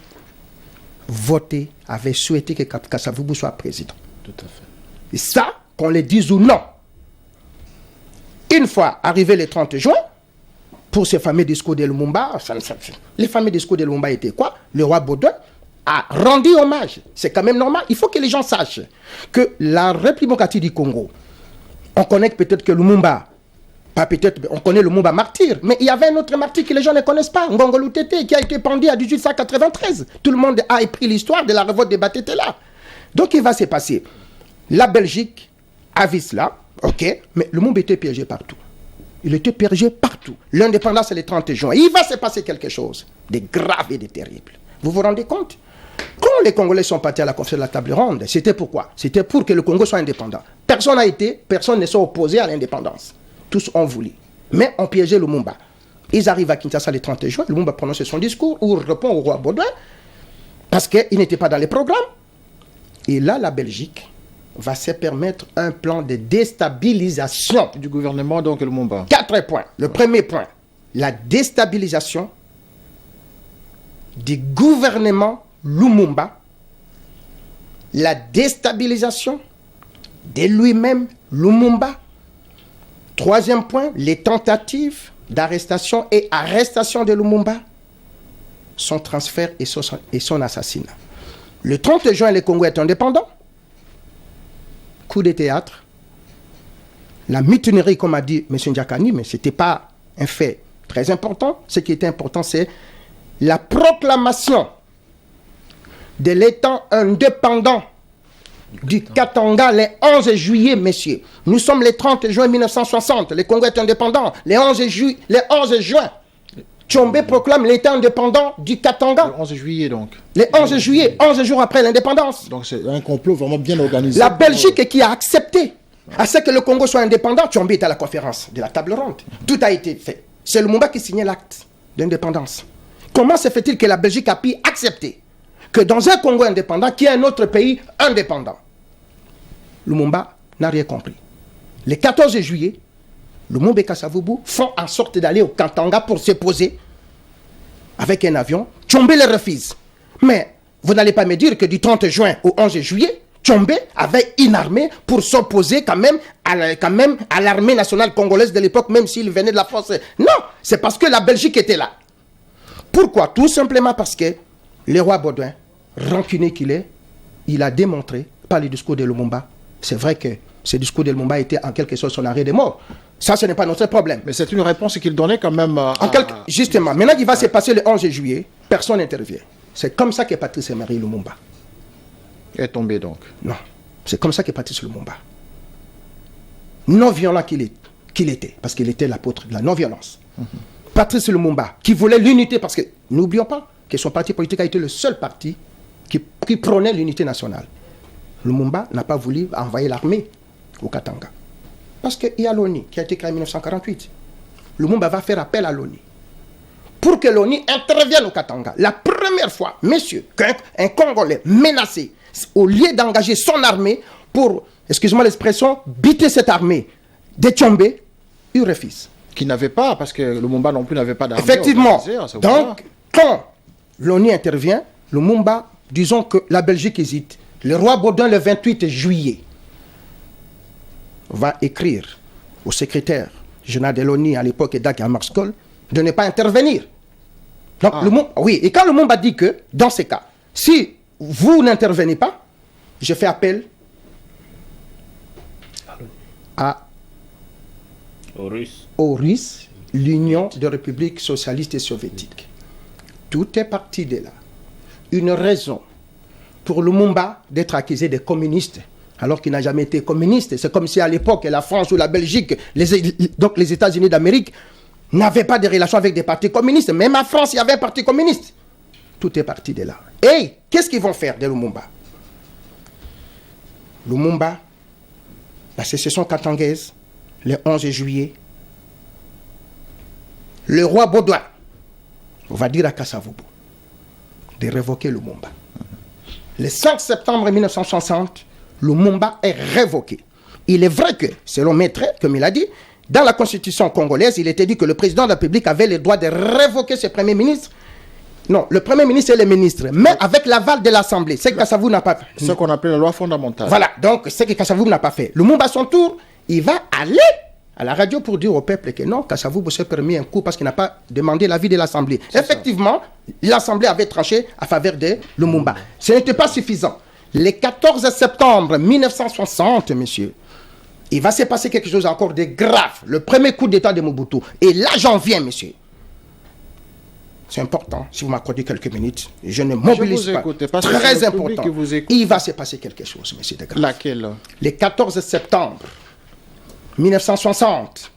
voté, avait souhaité que Kasavubu soit président. Tout à fait. Et ça, qu'on le dise ou non. Une fois arrivé le 30 juin, pour ce fameux discours de Lumumba, les fameux discours de Lumumba étaient quoi? Le roi Baudouin a rendu hommage. C'est quand même normal. Il faut que les gens sachent que la République démocratique du Congo, on connaît peut-être que Lumumba, pas peut-être, on connaît Lumumba martyr, mais il y avait un autre martyr que les gens ne connaissent pas, Ngongolo Tété, qui a été pendu à 1893. Tout le monde a appris l'histoire de la révolte des Batetela. Donc, il va se passer. La Belgique a vu cela, ok, mais Lumumba était piégé partout. Il était piégé partout. L'indépendance, c'est le 30 juin. Il va se passer quelque chose de grave et de terrible. Vous vous rendez compte? Quand les Congolais sont partis à la conférence de la table ronde, c'était pourquoi? C'était pour que le Congo soit indépendant. Personne ne s'est opposé à l'indépendance. Tous ont voulu. Mais on piégeait Lumumba. Ils arrivent à Kinshasa le 30 juin, Lumumba prononce son discours où il répond au roi Baudouin parce qu'il n'était pas dans les programmes. Et là, la Belgique va se permettre un plan de déstabilisation du gouvernement, donc Lumumba. 4 points. Le premier point, la déstabilisation du gouvernement Lumumba, la déstabilisation de lui-même Lumumba. Troisième point, les tentatives d'arrestation et arrestation de Lumumba, son transfert et son assassinat. Le 30 juin, le Congo est indépendant. Coup de théâtre. La mutinerie, comme a dit M. Ndiakani, mais ce n'était pas un fait très important. Ce qui était important, c'est la proclamation de l'État indépendant du Katanga le 11 juillet, messieurs. Nous sommes le 30 juin 1960. Le Congo est indépendant. Le 11 juin, Tshombe proclame l'État indépendant du Katanga. Le 11 juillet, donc. Le 11 juillet, 11 jours après l'indépendance. Donc c'est un complot vraiment bien organisé. La Belgique qui a accepté à ce que le Congo soit indépendant. Tshombe est à la conférence de la table ronde. Tout a été fait. C'est Lumumba qui signait l'acte d'indépendance. Comment se fait-il que la Belgique a pu accepter que dans un Congo indépendant, qu'il y ait un autre pays indépendant? Lumumba n'a rien compris. Le 14 juillet, Lumumba et Kasavubu font en sorte d'aller au Katanga pour se poser avec un avion. Tshombe le refuse. Mais vous n'allez pas me dire que du 30 juin au 11 juillet, Tshombe avait une armée pour s'opposer quand même à l'armée nationale congolaise de l'époque, même s'il venait de la France. Non, c'est parce que la Belgique était là. Pourquoi? Tout simplement parce que le roi Baudouin, rancunier qu'il est, il a démontré par le discours de Lumumba. C'est vrai que ce discours de Lumumba était en quelque sorte son arrêt de mort. Ça, ce n'est pas notre problème. Mais c'est une réponse qu'il donnait quand même Justement, maintenant qu'il va se passer le 11 juillet, personne n'intervient. C'est comme ça que Patrice Emery Lumumba est tombé donc. Non, c'est comme ça que Patrice Lumumba, non violent qu'il était, parce qu'il était l'apôtre de la non-violence. Patrice Lumumba, qui voulait l'unité, parce que n'oublions pas que son parti politique a été le seul parti qui prônait l'unité nationale. Lumumba n'a pas voulu envoyer l'armée au Katanga. Parce qu'il y a l'ONU qui a été créée en 1948. Lumumba va faire appel à l'ONU pour que l'ONU intervienne au Katanga. La première fois, messieurs, qu'un Congolais menacé, au lieu d'engager son armée pour, excusez-moi l'expression, buter cette armée de Tshombe, il refuse. Qui n'avait pas, parce que Lumumba non plus n'avait pas d'armée. Effectivement. Donc, quand l'ONU intervient, Lumumba, disons que la Belgique hésite. Le roi Baudouin, le 28 juillet, va écrire au secrétaire général de l'ONU à l'époque, Dag Hammarskjöld, de ne pas intervenir. Donc, oui, et quand Lumumba dit que, dans ces cas, si vous n'intervenez pas, je fais appel aux Russes, l'Union des républiques socialistes et soviétiques. Tout est parti de là. Une raison pour Lumumba d'être accusé de communiste, alors qu'il n'a jamais été communiste. C'est comme si à l'époque, la France ou la Belgique, donc les États-Unis d'Amérique, n'avaient pas de relations avec des partis communistes. Même en France, il y avait un parti communiste. Tout est parti de là. Et qu'est-ce qu'ils vont faire de Lumumba? Lumumba, la sécession katangaise, le 11 juillet, le roi Baudouin va dire à Kasavubu de révoquer Lumumba. Le 5 septembre 1960, Lumumba est révoqué. Il est vrai que, selon Maître, comme il a dit, dans la constitution congolaise, il était dit que le président de la République avait le droit de révoquer ses premiers ministres. Non, le premier ministre et le ministre, mais avec l'aval de l'Assemblée. C'est que Kasavubu n'a pas fait. Ce qu'on appelle la loi fondamentale. Voilà, donc c'est que Kasavubu n'a pas fait. Lumumba, à son tour, il va aller à la radio pour dire au peuple que non, Kasavubu s'est permis un coup parce qu'il n'a pas demandé l'avis de l'Assemblée. Effectivement, l'Assemblée avait tranché à faveur de Lumumba. Ce n'était pas suffisant. Le 14 septembre 1960, messieurs, il va se passer quelque chose encore de grave. Le premier coup d'État de Mobutu. Et là, j'en viens, messieurs. c'est important, si vous m'accordez quelques minutes, je ne mobilise pas. Très important. Il va se passer quelque chose, monsieur de Graaf. Laquelle? Le 14 septembre 1960,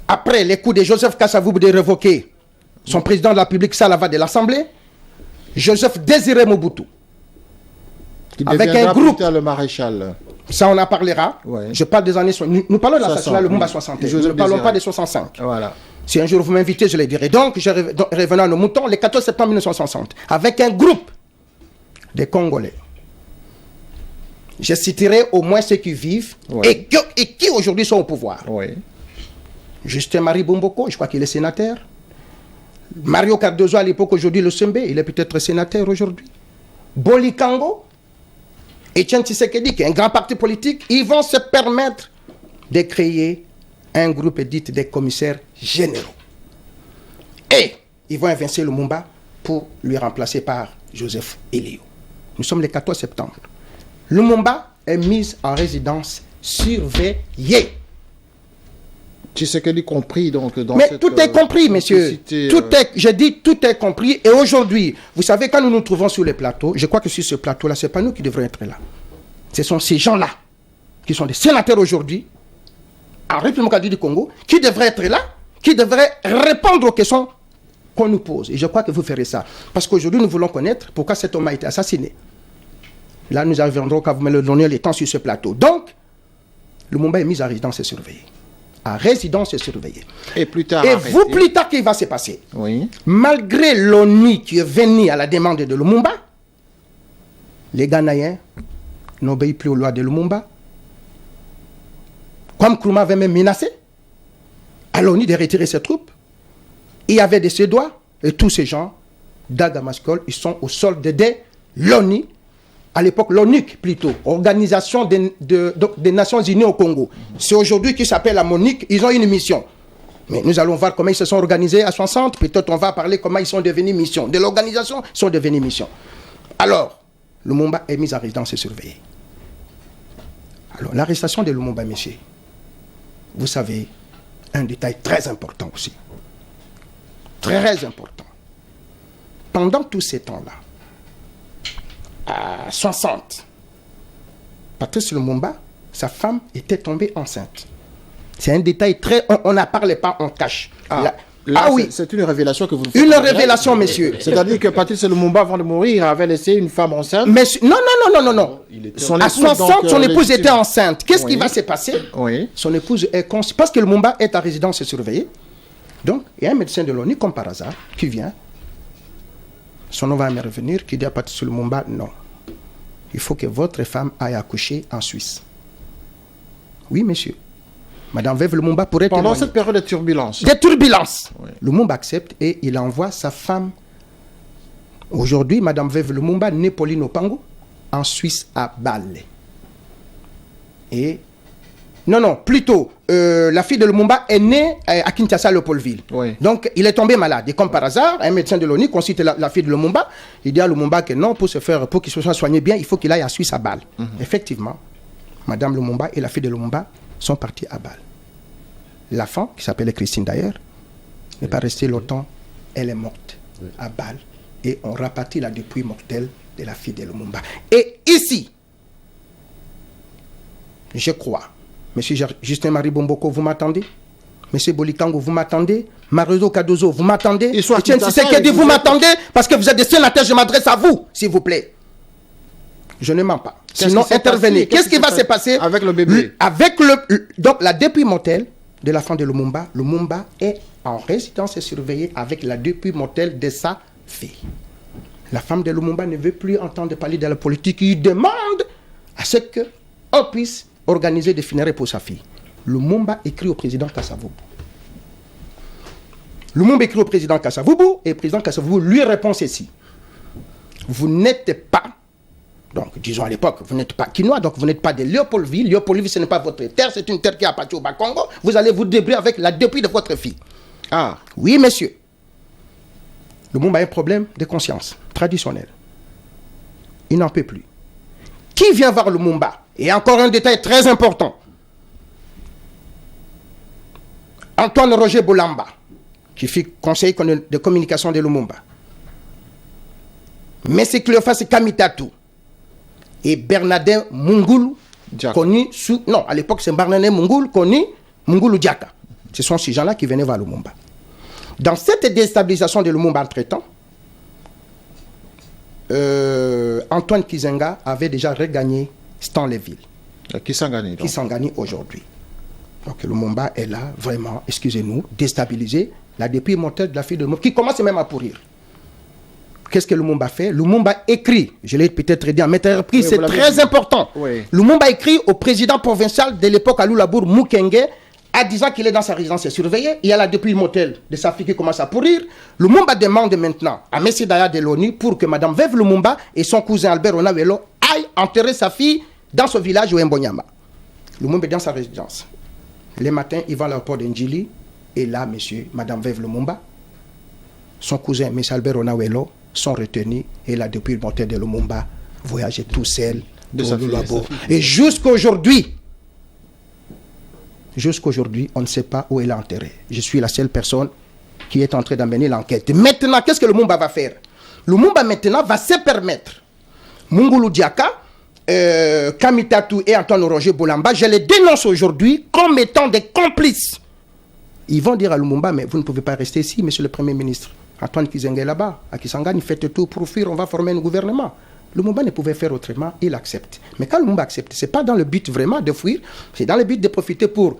après les coups de Joseph Kasavubu de révoquer son président de la République Salava de l'Assemblée, Joseph Désiré Mobutu, avec un groupe, le maréchal. Ça on en parlera. Ouais. Je parle des années. Nous parlons de l'assassinat de Lumumba 61. Nous ne parlons pas des 65. Voilà. Si un jour vous m'invitez, je le dirai. Donc, revenons à nos moutons, le 14 septembre 1960, avec un groupe de Congolais. Je citerai au moins ceux qui vivent et qui aujourd'hui sont au pouvoir. Justin-Marie Bomboko, je crois qu'il est sénateur. Mario Cardozo à l'époque, aujourd'hui le Sembe, il est peut-être sénateur aujourd'hui. Boli Kango, Etienne Tshisekedi, qui est un grand parti politique, ils vont se permettre de créer un groupe dit des commissaires généraux. Et ils vont évincer Lumumba pour lui remplacer par Joseph Elio. Nous sommes le 14 septembre. Lumumba est mis en résidence surveillée. Tshisekedi compris donc dans mais cette, tout est compris, messieurs. Je dis tout est compris. Et aujourd'hui, vous savez, quand nous nous trouvons sur les plateaux, je crois que sur ce plateau-là, ce n'est pas nous qui devrions être là. Ce sont ces gens-là, qui sont des sénateurs aujourd'hui, en République du Congo, qui devraient être là, qui devraient répondre aux questions qu'on nous pose. Et je crois que vous ferez ça. Parce qu'aujourd'hui, nous voulons connaître pourquoi cet homme a été assassiné. Là, nous reviendrons quand vous me le donnez le temps sur ce plateau. Donc, Lumumba est mis en résidence surveillée. À résidence surveillée. Et plus tard. Et vous, plus tard, qu'est-ce qui va se passer? Malgré l'ONU qui est venu à la demande de Lumumba, les Ghanéens n'obéissent plus aux lois de Lumumba. Comme Nkrumah avait même menacé à l'ONU de retirer ses troupes, il y avait des Suédois et tous ces gens d'Agamaskol, ils sont au solde de l'ONU. À l'époque, l'ONUC plutôt, Organisation des Nations Unies au Congo. C'est aujourd'hui qui s'appelle la MONUC, ils ont une mission. Mais nous allons voir comment ils se sont organisés à 60, peut-être on va parler comment ils sont devenus mission. De l'organisation, ils sont devenus mission. Alors, Lumumba est mis en résidence surveillée. Alors, l'arrestation de Lumumba, messieurs, vous savez, un détail très important aussi. Très important. Pendant tous ces temps-là, à 60, Patrice Lumumba, sa femme était tombée enceinte. C'est un détail très... On n'en parle pas, on cache. Oui. C'est une révélation que vous faites. Une révélation, messieurs. C'est-à-dire que Patrice Lumumba, avant de mourir, avait laissé une femme enceinte. Non. À 60, son épouse était enceinte. Qu'est-ce qui va se passer? Son épouse est consciente. Parce que Lumumba est à résidence surveillée. Donc, il y a un médecin de l'ONU, comme par hasard, qui vient. Son nom va me revenir, qui dit à Patrice Lumumba, non. Il faut que votre femme aille accoucher en Suisse. Oui, monsieur. Madame Veuve Lumumba pourrait témoigner. Pendant cette période de turbulence. Des turbulences. Lumumba accepte et il envoie sa femme. Aujourd'hui, Madame Veuve Lumumba, née Pauline Opango, en Suisse, à Bâle. Et... Non, plutôt, la fille de Lumumba est née à Kinshasa, Léopoldville. Donc, il est tombé malade. Et comme par hasard, un médecin de l'ONU consulte la fille de Lumumba. Il dit à Lumumba que non, pour qu'il se soit soigné bien, il faut qu'il aille à Suisse, à Bâle. Effectivement, Madame Lumumba et la fille de Lumumba sont partis à Bâle. L'enfant, qui s'appelait Christine d'ailleurs, n'est pas restée longtemps. Elle est morte à Bâle. Et on rapatie la dépouille mortelle de la fille de Lumumba. Et ici, je crois, Monsieur Justin-Marie Bomboko, vous m'attendez? Monsieur Bolikango, vous m'attendez? Mario Cardozo, vous m'attendez? Etienne Tshisekedi, vous m'attendez? Parce que vous êtes des sénateurs, je m'adresse à vous, s'il vous plaît. Je ne mens pas. Sinon, intervenez. Qu'est-ce qui va se passer avec le bébé? Donc, la dépouille mortelle de la femme de Lumumba, Lumumba est en résidence surveillée avec la dépouille mortelle de sa fille. La femme de Lumumba ne veut plus entendre parler de la politique. Il demande à ce qu'on puisse organiser des funérailles pour sa fille. Lumumba écrit au président Kasavubu. Lumumba écrit au président Kasavubu et le président Kasavubu lui répond ceci. Vous n'êtes pas, donc disons à l'époque, vous n'êtes pas Kinois, donc vous n'êtes pas de Léopoldville. Léopoldville, ce n'est pas votre terre, c'est une terre qui appartient au Bas-Congo. Vous allez vous débrouiller avec la dépouille de votre fille. Ah, oui, monsieur. Lumumba a un problème de conscience traditionnel. Il n'en peut plus. Qui vient voir Lumumba? Et encore un détail très important. Antoine Roger Bolamba, qui fut conseiller de communication de Lumumba. M. Cléophas Kamitatu et Bernardin Mungulu, connu sous... Non, à l'époque, c'est Bernardin Mungulu, connu Mungulu Diaka. Ce sont ces gens-là qui venaient voir Lumumba. Dans cette déstabilisation de Lumumba entre-temps, Antoine Kizenga avait déjà regagné Stanleyville. Kisangani aujourd'hui. Donc Lumumba est là, vraiment, excusez-nous, déstabilisé. La dépouille mortelle de la fille de Lumumba, qui commence même à pourrir. Qu'est-ce que Lumumba fait? Lumumba écrit, je l'ai peut-être dit en méthode, oui, c'est très important. Oui. Lumumba écrit au président provincial de l'époque à Lulabour, Mukenge, en disant qu'il est dans sa résidence surveillée. Il y a la dépouille mortelle de sa fille qui commence à pourrir. Lumumba demande maintenant à Messie Daya de l'ONU pour que Mme Veuve Lumumba et son cousin Albert Onawelo aillent enterrer sa fille dans ce village au Mbonyama. Lumumba est dans sa résidence. Les matins, il va à l'aéroport d'Ndjili. Et là, Mme Veuve Lumumba, son cousin M. Albert Onawelo sont retenus. Et là, depuis le mortel de Lumumba, voyageait tout seul de Lulabour. Et jusqu'aujourd'hui, on ne sait pas où il est enterré. Je suis la seule personne qui est en train d'amener l'enquête. Maintenant, qu'est-ce que Lumumba va faire? Lumumba maintenant va se permettre. Mungulu Diaka, Kamitatu et Antoine Roger Bolamba, je les dénonce aujourd'hui comme étant des complices. Ils vont dire à Lumumba, mais vous ne pouvez pas rester ici, monsieur le Premier ministre. Antoine Kizenga est là-bas, à Kisangani, faites tout pour fuir, on va former un gouvernement. Lumumba ne pouvait faire autrement, il accepte. Mais quand Lumumba accepte, ce n'est pas dans le but vraiment de fuir, c'est dans le but de profiter pour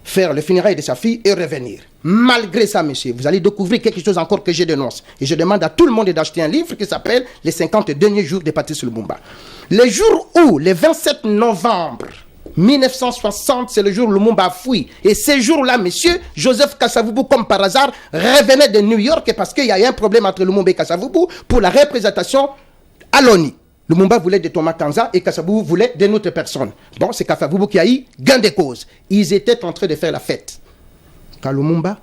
faire le funérail de sa fille et revenir. Malgré ça, monsieur, vous allez découvrir quelque chose encore que je dénonce. Et je demande à tout le monde d'acheter un livre qui s'appelle « Les 50 derniers jours de Patrice Lumumba ». Le jour où, le 27 novembre 1960, c'est le jour où Lumumba a fui. Et ce jour-là, monsieur, Joseph Kasavubu, comme par hasard, revenait de New York parce qu'il y a eu un problème entre Lumumba et Kasavubu pour la représentation à l'ONU. Lumumba voulait de Thomas Kanza et Kasavubu voulait d'une autre personne. Bon, c'est Kasavubu qui a eu gain de cause. Ils étaient en train de faire la fête. Quand Lumumba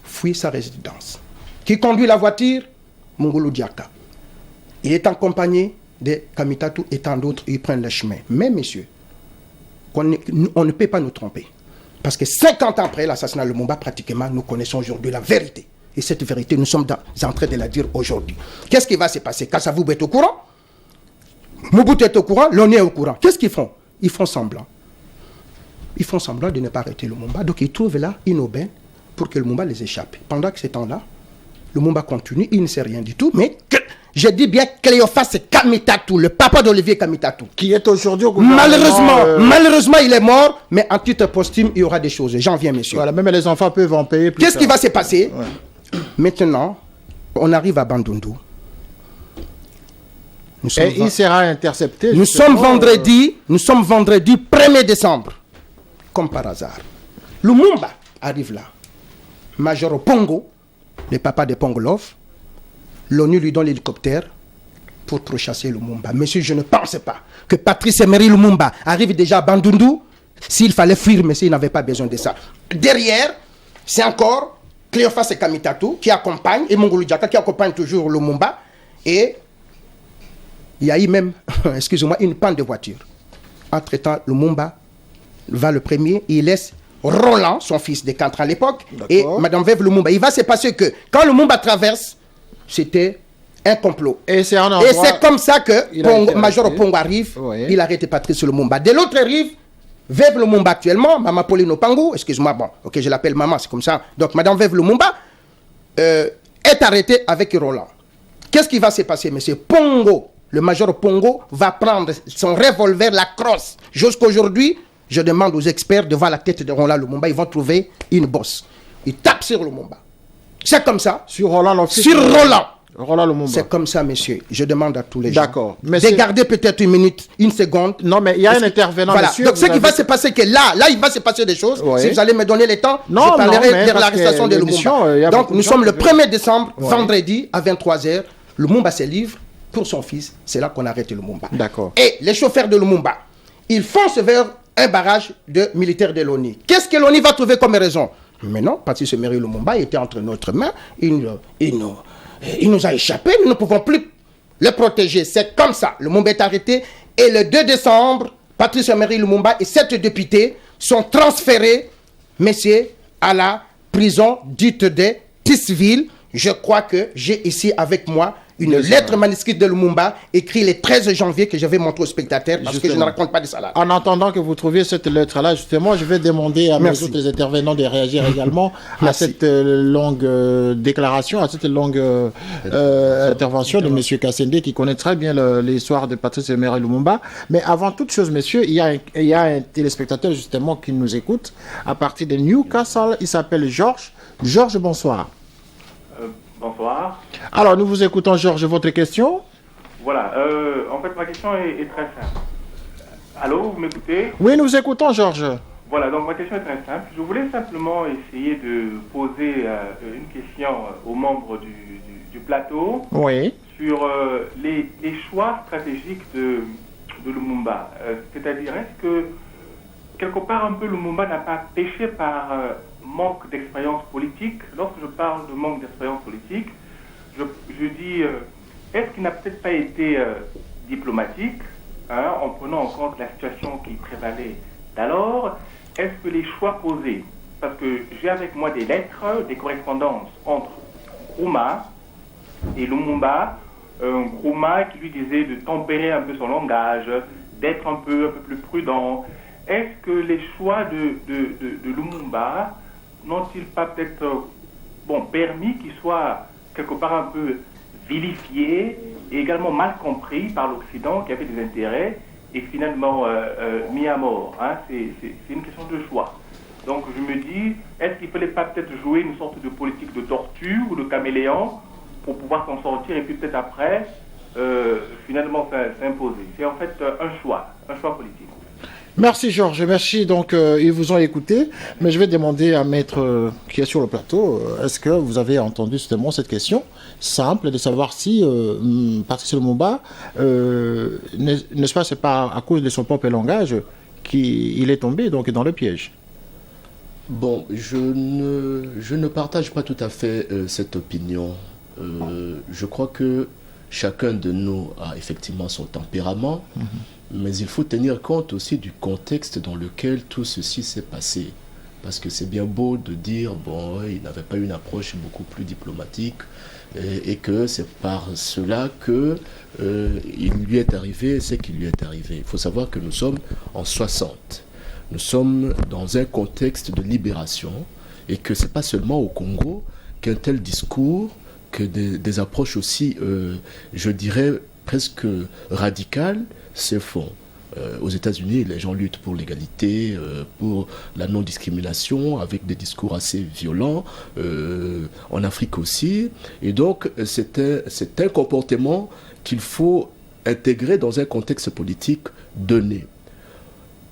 fuit sa résidence. Qui conduit la voiture? Mungulu Diaka. Il est accompagné de Kamitatu et tant d'autres, ils prennent le chemin. Mais, monsieur, on ne peut pas nous tromper. Parce que 50 ans après l'assassinat de Lumumba, pratiquement, nous connaissons aujourd'hui la vérité. Et cette vérité, nous sommes en train de la dire aujourd'hui. Qu'est-ce qui va se passer? Kasavubu est au courant, Mobutu est au courant, l'ONU est au courant. Qu'est-ce qu'ils font? Ils font semblant. Ils font semblant de ne pas arrêter Lumumba. Donc ils trouvent là une aubaine pour que Lumumba les échappe. Pendant que ce temps-là, Lumumba continue, il ne sait rien du tout, mais je dis bien Cléophas Kamitatu, le papa d'Olivier Kamitatu, qui est aujourd'hui au gouvernement. Malheureusement, il est mort, mais en titre posthume, il y aura des choses. J'en viens, monsieur. Voilà, même les enfants peuvent en payer plus. Qu'est-ce qui va se passer? Maintenant, on arrive à Bandundu. Et il sera intercepté. Nous sommes vendredi 1er décembre. Comme par hasard. Lumumba arrive là. Major Pongo, le papa de Pongolov, l'ONU lui donne l'hélicoptère pour chasser Lumumba. Monsieur, je ne pense pas que Patrice Emery Lumumba arrive déjà à Bandundu. S'il fallait fuir, monsieur, il n'avait pas besoin de ça. Derrière, c'est encore Cléophas Kamitatu qui accompagne, et Mungulu Diaka qui accompagne toujours Lumumba. Et il y a eu même, excusez-moi, une panne de voiture. Entre-temps, Lumumba va le premier, il laisse Roland, son fils de 4 ans à l'époque, et Mme Veuve Lumumba. Il va se passer que quand Lumumba traverse, c'était un complot. Et c'est comme ça que Major Pongo arrive, il arrête Patrice Lumumba. De l'autre rive, Veuve Lumumba actuellement, Maman Pauline Opango, excuse-moi, bon, ok, je l'appelle maman, c'est comme ça. Donc Mme Veuve Lumumba est arrêtée avec Roland. Qu'est-ce qui va se passer, monsieur? Pongo, le Major Pongo, va prendre son revolver, la crosse. Jusqu'aujourd'hui, je demande aux experts de voir la tête de Roland Lumumba, ils vont trouver une bosse. Ils tapent sur Lumumba. C'est comme ça. Sur Roland, sur Roland. Roland Lumumba. C'est comme ça, monsieur. Je demande à tous les gens. D'accord. De garder peut-être une minute, une seconde. Non, mais il y a un intervenant, voilà. monsieur. Donc, ce qui va se passer, que là, il va se passer des choses. Oui. Si vous allez me donner le temps, non, je parlerai de l'arrestation de Lumumba. Donc, nous sommes le 1er décembre, vendredi, à 23h. Lumumba se livre pour son fils. C'est là qu'on arrête Lumumba. D'accord. Et les chauffeurs de Lumumba, ils foncent vers un barrage de militaires de l'ONU. Qu'est-ce que l'ONU va trouver comme raison? Mais non, Patrice Emery Lumumba était entre notre main. Il nous a échappé. Nous ne pouvons plus le protéger. C'est comme ça. Lumumba est arrêté. Et le 2 décembre, Patrice Emery Lumumba et 7 députés sont transférés, messieurs, à la prison dite de Tisseville. Je crois que j'ai ici avec moi une lettre manuscrite de Lumumba, écrite le 13 janvier, que je vais montrer aux spectateurs, parce que je ne raconte pas de ça là. En attendant que vous trouviez cette lettre-là, justement, je vais demander à mes autres intervenants de réagir également à cette longue déclaration, à cette longue intervention de M. Kassende, qui connaît très bien l'histoire de Patrice Emery Lumumba. Mais avant toute chose, messieurs, il y a un téléspectateur, justement, qui nous écoute à partir de Newcastle. Il s'appelle Georges. Georges, bonsoir. Bonsoir. Alors, nous vous écoutons, Georges. Votre question? Voilà. En fait, ma question est très simple. Allô, vous m'écoutez? Oui, nous écoutons, Georges. Voilà, donc ma question est très simple. Je voulais simplement essayer de poser une question aux membres du plateau. Oui. Sur les choix stratégiques de Lumumba. C'est-à-dire, est-ce que, quelque part, un peu, Lumumba n'a pas péché par manque d'expérience politique? Lorsque je parle de manque d'expérience politique, je dis, est-ce qu'il n'a peut-être pas été diplomatique, en prenant en compte la situation qui prévalait d'alors? Est-ce que les choix posés, parce que j'ai avec moi des lettres, des correspondances entre Nkrumah et Lumumba, Nkrumah qui lui disait de tempérer un peu son langage, d'être un peu plus prudent. Est-ce que les choix de Lumumba n'ont-ils pas peut-être permis qu'il soit quelque part un peu vilifié et également mal compris par l'Occident qui avait des intérêts et finalement mis à mort, c'est une question de choix. Donc je me dis, est-ce qu'il ne fallait pas peut-être jouer une sorte de politique de tortue ou de caméléon pour pouvoir s'en sortir et puis peut-être après finalement s'imposer? C'est en fait un choix politique. Merci Georges, merci. Donc ils vous ont écouté, mais je vais demander à Maître qui est sur le plateau, est-ce que vous avez entendu justement cette question simple de savoir si Patrice Lumumba, n'est-ce pas, c'est pas à cause de son propre langage qu'il est tombé donc dans le piège? Bon, je ne partage pas tout à fait cette opinion. Je crois que chacun de nous a effectivement son tempérament. Mais il faut tenir compte aussi du contexte dans lequel tout ceci s'est passé. Parce que c'est bien beau de dire, il n'avait pas une approche beaucoup plus diplomatique et que c'est par cela que il lui est arrivé ce qui lui est arrivé. Il faut savoir que nous sommes en 60. Nous sommes dans un contexte de libération et que ce n'est pas seulement au Congo qu'un tel discours, que des approches aussi, je dirais, presque radicales, se font. Aux États-Unis, les gens luttent pour l'égalité, pour la non-discrimination, avec des discours assez violents. En Afrique aussi. Et donc, c'est un comportement qu'il faut intégrer dans un contexte politique donné.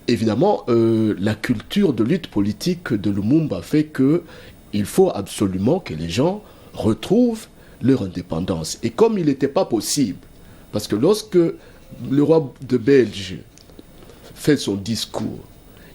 Évidemment, la culture de lutte politique de Lumumba fait qu'il faut absolument que les gens retrouvent leur indépendance. Et comme il n'était pas possible, parce que lorsque le roi de Belge fait son discours,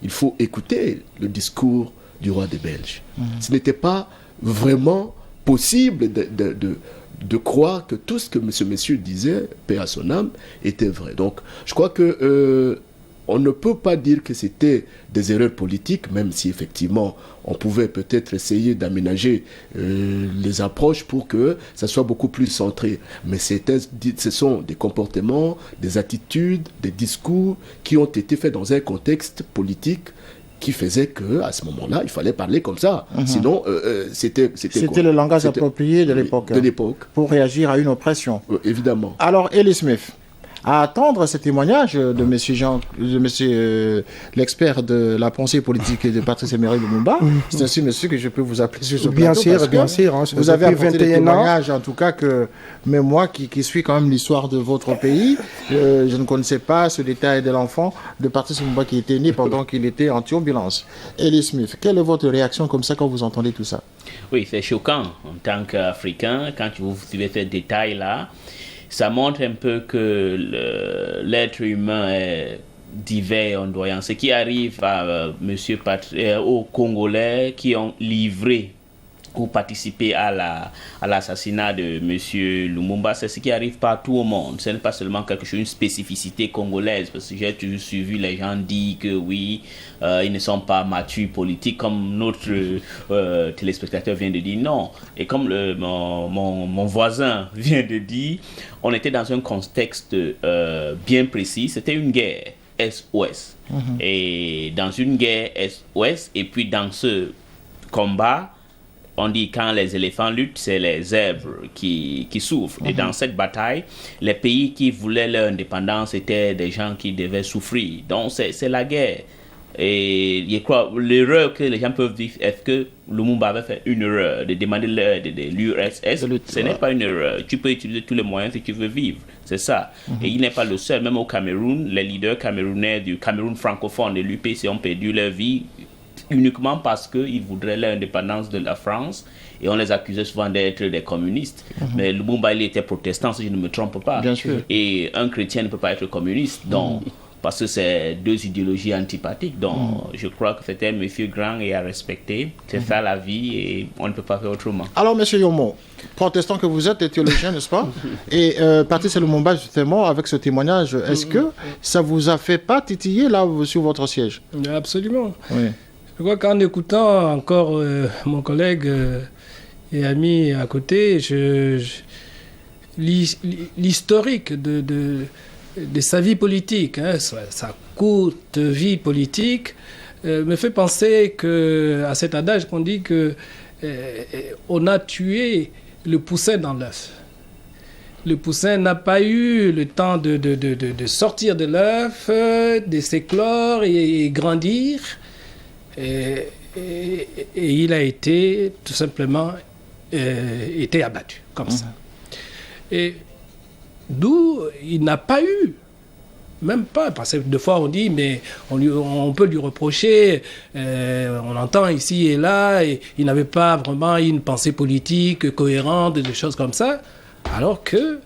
il faut écouter le discours du roi de Belge. Ce n'était pas vraiment possible de croire que tout ce que ce monsieur disait, paix à son âme, était vrai. Donc, je crois que on ne peut pas dire que c'était des erreurs politiques, même si effectivement on pouvait peut-être essayer d'aménager les approches pour que ça soit beaucoup plus centré. Mais ce sont des comportements, des attitudes, des discours qui ont été faits dans un contexte politique qui faisait qu'à ce moment-là, il fallait parler comme ça. Sinon, c'était le langage approprié de l'époque. Pour réagir à une oppression. Évidemment. Alors, Elie Smith, à attendre ce témoignage de monsieur l'expert de la pensée politique de Patrice Emery Lumumba, c'est ainsi monsieur que je peux vous appeler sur ce plateau. Bien sûr. Hein, vous avez apporté des témoignages, en tout cas, que même moi qui suis quand même l'histoire de votre pays, je ne connaissais pas ce détail de l'enfant de Patrice Lumumba qui était né pendant qu'il était en turbulence. Elie Smith, quelle est votre réaction comme ça quand vous entendez tout ça? Oui, c'est choquant en tant qu'Africain, quand vous suivez ces détails-là. Ça montre un peu que l'être humain est divers, ondoyant. Ce qui arrive à aux Congolais qui ont livré ou participer à l'assassinat de M. Lumumba, c'est ce qui arrive partout au monde. Ce n'est pas seulement quelque chose, une spécificité congolaise, parce que j'ai toujours suivi les gens dire que oui, ils ne sont pas matures politiques, comme notre téléspectateur vient de dire non. Et comme mon voisin vient de dire, on était dans un contexte bien précis, c'était une guerre Est-Ouest. Et dans une guerre Est-Ouest, et puis dans ce combat, on dit quand les éléphants luttent, c'est les zèbres qui souffrent. Et dans cette bataille, les pays qui voulaient leur indépendance étaient des gens qui devaient souffrir. Donc c'est la guerre. Et je crois, l'erreur que les gens peuvent dire, est-ce que Lumumba avait fait une erreur de demander l'aide de l'URSS? Ce n'est pas une erreur. Tu peux utiliser tous les moyens si tu veux vivre. C'est ça. Et il n'est pas le seul. Même au Cameroun, les leaders camerounais du Cameroun francophone de l'UPC ont perdu leur vie uniquement parce qu'ils voudraient l'indépendance de la France, et on les accusait souvent d'être des communistes. Mais Lumumba, il était protestant, si je ne me trompe pas. Bien sûr. Et un chrétien ne peut pas être communiste, donc, parce que c'est deux idéologies antipathiques. Donc, je crois que c'était un monsieur grand et à respecter. C'est ça la vie, et on ne peut pas faire autrement. Alors, monsieur Yomo, protestant que vous êtes et théologien, n'est-ce pas? Et Patrice Lumumba, justement, avec ce témoignage, est-ce que ça vous a fait pas titiller là sur votre siège? Absolument. Oui. Je crois qu'en écoutant encore mon collègue et ami à côté, l'historique de sa vie politique, sa courte vie politique, me fait penser à cet adage qu'on dit que on a tué le poussin dans l'œuf. Le poussin n'a pas eu le temps de sortir de l'œuf, de s'éclore et grandir. Et il a été tout simplement été abattu comme ça. Et d'où il n'a pas eu, même pas, parce que des fois on dit, mais on peut lui reprocher, on entend ici et là, et il n'avait pas vraiment une pensée politique cohérente, des choses comme ça, alors que,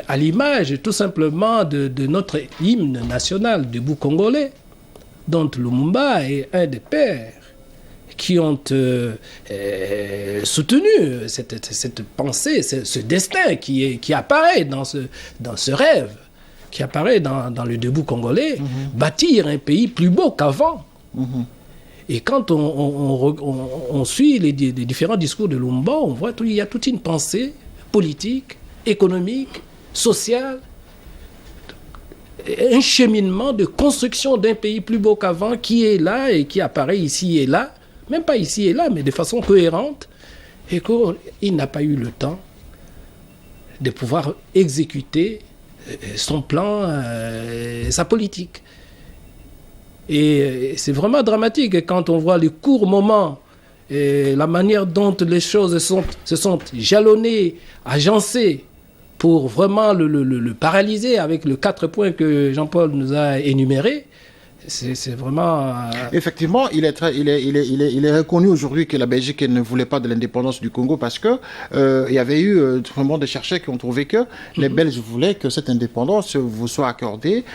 à l'image tout simplement de notre hymne national, debout congolais, dont Lumumba est un des pères qui ont soutenu cette pensée, ce destin qui apparaît dans ce rêve, qui apparaît dans le debout congolais, bâtir un pays plus beau qu'avant. Et quand on suit les différents discours de Lumumba, on voit qu'il y a toute une pensée politique, économique, sociale, un cheminement de construction d'un pays plus beau qu'avant qui est là et qui apparaît ici et là, même pas ici et là, mais de façon cohérente, et qu'il n'a pas eu le temps de pouvoir exécuter son plan, sa politique. Et c'est vraiment dramatique quand on voit les courts moments, et la manière dont les choses se sont jalonnées, agencées, pour vraiment le paralyser avec les 4 points que Jean-Paul nous a énumérés. C'est vraiment... Effectivement, il est reconnu aujourd'hui que la Belgique ne voulait pas de l'indépendance du Congo parce que il y avait eu vraiment des chercheurs qui ont trouvé que les Belges voulaient que cette indépendance vous soit accordée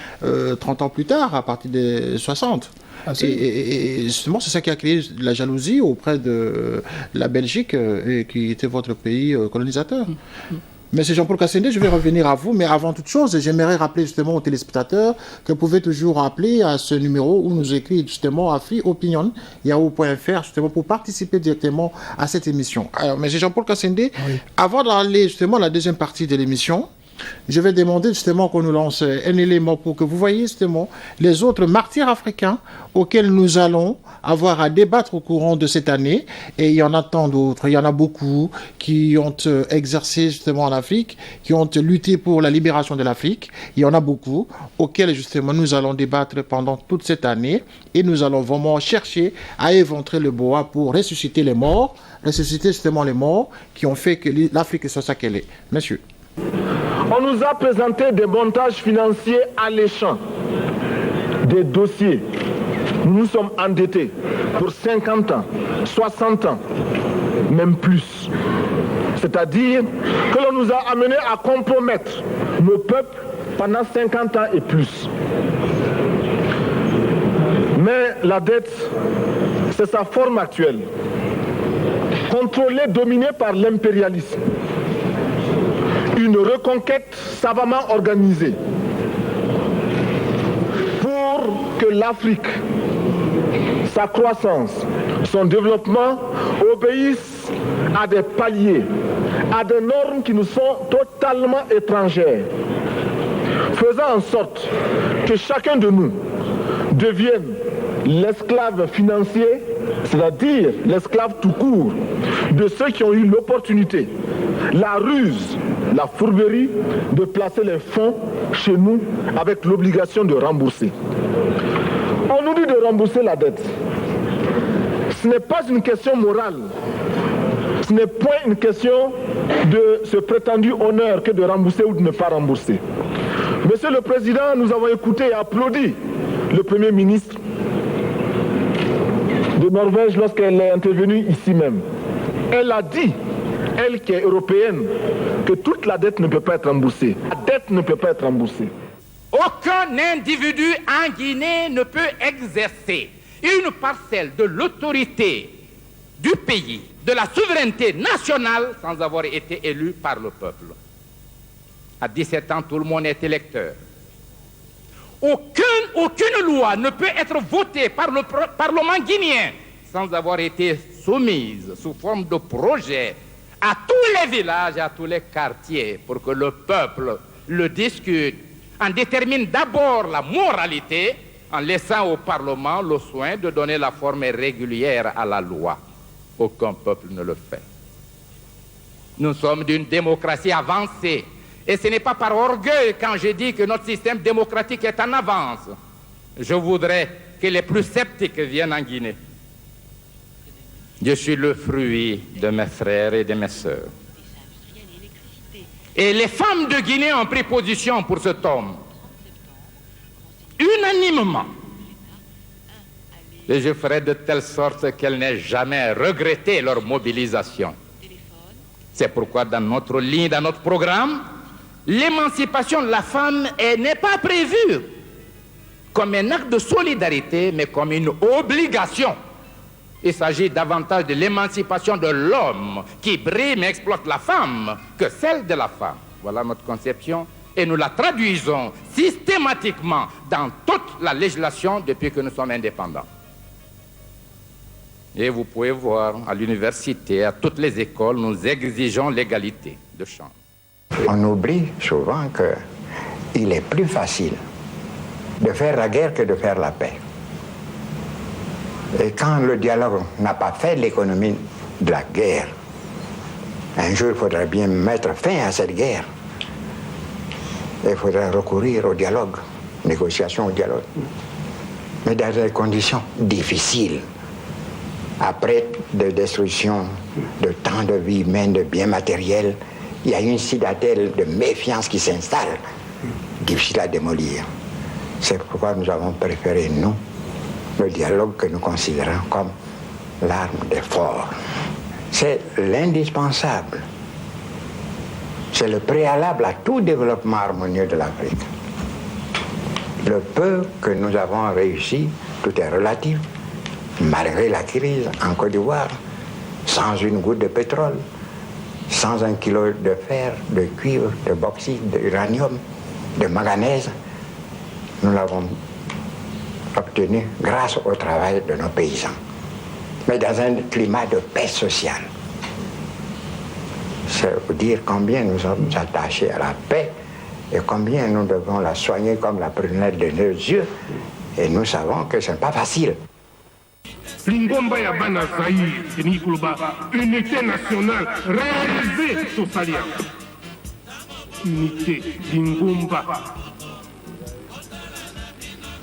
30 ans plus tard, à partir des 60. Et justement, c'est ça qui a créé la jalousie auprès de la Belgique, qui était votre pays colonisateur. Monsieur Jean-Paul Kassende, je vais revenir à vous, mais avant toute chose, j'aimerais rappeler justement aux téléspectateurs que vous pouvez toujours appeler à ce numéro où nous écrit justement Afri Opinion, yahoo.fr, justement pour participer directement à cette émission. Alors, monsieur Jean-Paul Kassende, avant d'aller justement à la deuxième partie de l'émission, je vais demander justement qu'on nous lance un élément pour que vous voyez justement les autres martyrs africains auxquels nous allons avoir à débattre au courant de cette année. Et il y en a tant d'autres, il y en a beaucoup qui ont exercé justement en Afrique, qui ont lutté pour la libération de l'Afrique. Il y en a beaucoup auxquels justement nous allons débattre pendant toute cette année et nous allons vraiment chercher à éventrer le bois pour ressusciter les morts, ressusciter justement les morts qui ont fait que l'Afrique soit ce qu'elle est. Monsieur. On nous a présenté des montages financiers alléchants, des dossiers. Nous nous sommes endettés pour 50 ans, 60 ans, même plus. C'est-à-dire que l'on nous a amenés à compromettre nos peuples pendant 50 ans et plus. Mais la dette, c'est sa forme actuelle. contrôlée, dominée par l'impérialisme. Une reconquête savamment organisée pour que l'Afrique, sa croissance, son développement obéissent à des paliers, à des normes qui nous sont totalement étrangères, faisant en sorte que chacun de nous devienne l'esclave financier, c'est-à-dire l'esclave tout court, de ceux qui ont eu l'opportunité, la ruse, la fourberie de placer les fonds chez nous avec l'obligation de rembourser. On nous dit de rembourser la dette. Ce n'est pas une question morale. Ce n'est point une question de ce prétendu honneur que de rembourser ou de ne pas rembourser. Monsieur le Président, nous avons écouté et applaudi le Premier ministre de Norvège lorsqu'elle est intervenue ici même. Elle a dit, elle qui est européenne, que toute la dette ne peut pas être remboursée. La dette ne peut pas être remboursée. Aucun individu en Guinée ne peut exercer une parcelle de l'autorité du pays, de la souveraineté nationale, sans avoir été élu par le peuple. À 17 ans, tout le monde est électeur. Aucune loi ne peut être votée par le Parlement guinéen sans avoir été soumise sous forme de projet à tous les villages, à tous les quartiers, pour que le peuple le discute, en détermine d'abord la moralité, en laissant au Parlement le soin de donner la forme régulière à la loi. Aucun peuple ne le fait. Nous sommes d'une démocratie avancée. Et ce n'est pas par orgueil quand je dis que notre système démocratique est en avance. Je voudrais que les plus sceptiques viennent en Guinée. Je suis le fruit de mes frères et de mes sœurs. Et les femmes de Guinée ont pris position pour cet homme. Unanimement. Et je ferai de telle sorte qu'elles n'aient jamais regretté leur mobilisation. C'est pourquoi dans notre ligne, dans notre programme, l'émancipation de la femme n'est pas prévue comme un acte de solidarité, mais comme une obligation. Il s'agit davantage de l'émancipation de l'homme qui brime et exploite la femme que celle de la femme. Voilà notre conception et nous la traduisons systématiquement dans toute la législation depuis que nous sommes indépendants. Et vous pouvez voir à l'université, à toutes les écoles, nous exigeons l'égalité de chance. On oublie souvent qu'il est plus facile de faire la guerre que de faire la paix. Et quand le dialogue n'a pas fait l'économie de la guerre, un jour il faudra bien mettre fin à cette guerre. Il faudra recourir au dialogue, négociation au dialogue. Mais dans des conditions difficiles. Après des destructions de tant de vies humaines, de biens matériels, il y a une citadelle de méfiance qui s'installe, difficile à démolir. C'est pourquoi nous avons préféré, nous, le dialogue que nous considérons comme l'arme des forts. C'est l'indispensable. C'est le préalable à tout développement harmonieux de l'Afrique. Le peu que nous avons réussi, tout est relatif, malgré la crise en Côte d'Ivoire, sans une goutte de pétrole, sans un kilo de fer, de cuivre, de bauxite, d'uranium, de manganèse, nous l'avons obtenu grâce au travail de nos paysans. Mais dans un climat de paix sociale. C'est vous dire combien nous sommes attachés à la paix et combien nous devons la soigner comme la prunelle de nos yeux. Et nous savons que ce n'est pas facile. Lingomba ya bana Zaïre, unité nationale réalisée sous Salia. Unité, Lingomba.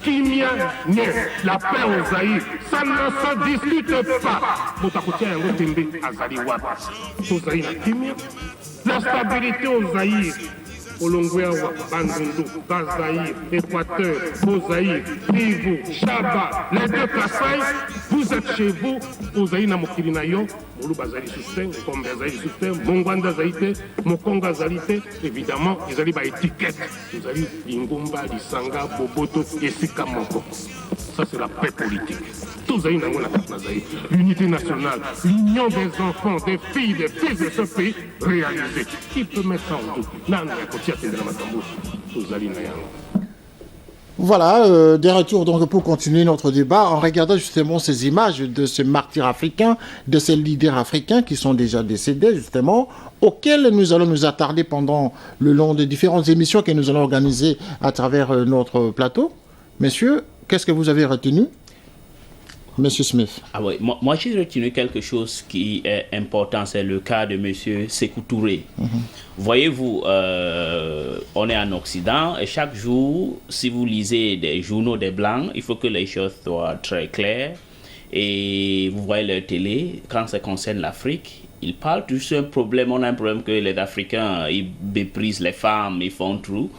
Kimia, la paix au Zaïre, ça ne se discute pas. Botakotia yango tembe azali wapi. Au Zaïre, Kimia. La stabilité au Zaïre. Olongwea, Bandundu, Bazaïre, Équateur, Bozaïre, Kivu, Chaba, les deux Kasaï, vous êtes chez vous, au Zaïre Namokirinayo, Moluba Zali Soustin, Kombe Zali Soustin, Mongwanda Zaïté, Mokonga Zalité, évidemment, ils allaient par étiquette. Ils allaient Lingomba, Lisanga, Boboto, Esika Moko. Ça, c'est la paix politique. Tous les l'unité nationale, l'union des enfants, des filles, des fils de ce pays réalisée. Qui peut mettre ça en doute? Voilà, des retours donc pour continuer notre débat en regardant justement ces images de ces martyrs africains, de ces leaders africains qui sont déjà décédés justement, auxquels nous allons nous attarder pendant le long des différentes émissions que nous allons organiser à travers notre plateau. Messieurs, qu'est-ce que vous avez retenu? Monsieur Smith. Ah oui, moi j'ai retenu quelque chose qui est important, c'est le cas de Monsieur Sékou Touré. Voyez-vous, on est en Occident et chaque jour, si vous lisez des journaux des Blancs, il faut que les choses soient très claires. Et vous voyez leur télé, quand ça concerne l'Afrique, ils parlent de ce problème. On a un problème que les Africains, ils méprisent les femmes, ils font tout.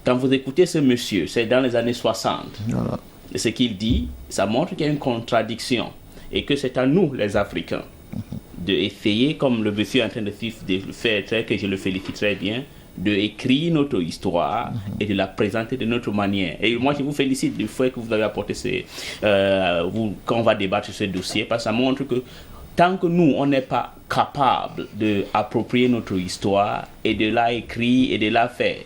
Quand vous écoutez ce monsieur, c'est dans les années 60. Voilà. Et ce qu'il dit, ça montre qu'il y a une contradiction et que c'est à nous, les Africains, d'essayer, comme le monsieur est en train de faire, que je le félicite très bien, d'écrire notre histoire et de la présenter de notre manière. Et moi, je vous félicite du fait que vous avez apporté quand on va débattre sur ce dossier, parce que ça montre que tant que nous, on n'est pas capable d'approprier notre histoire et de la écrire et de la faire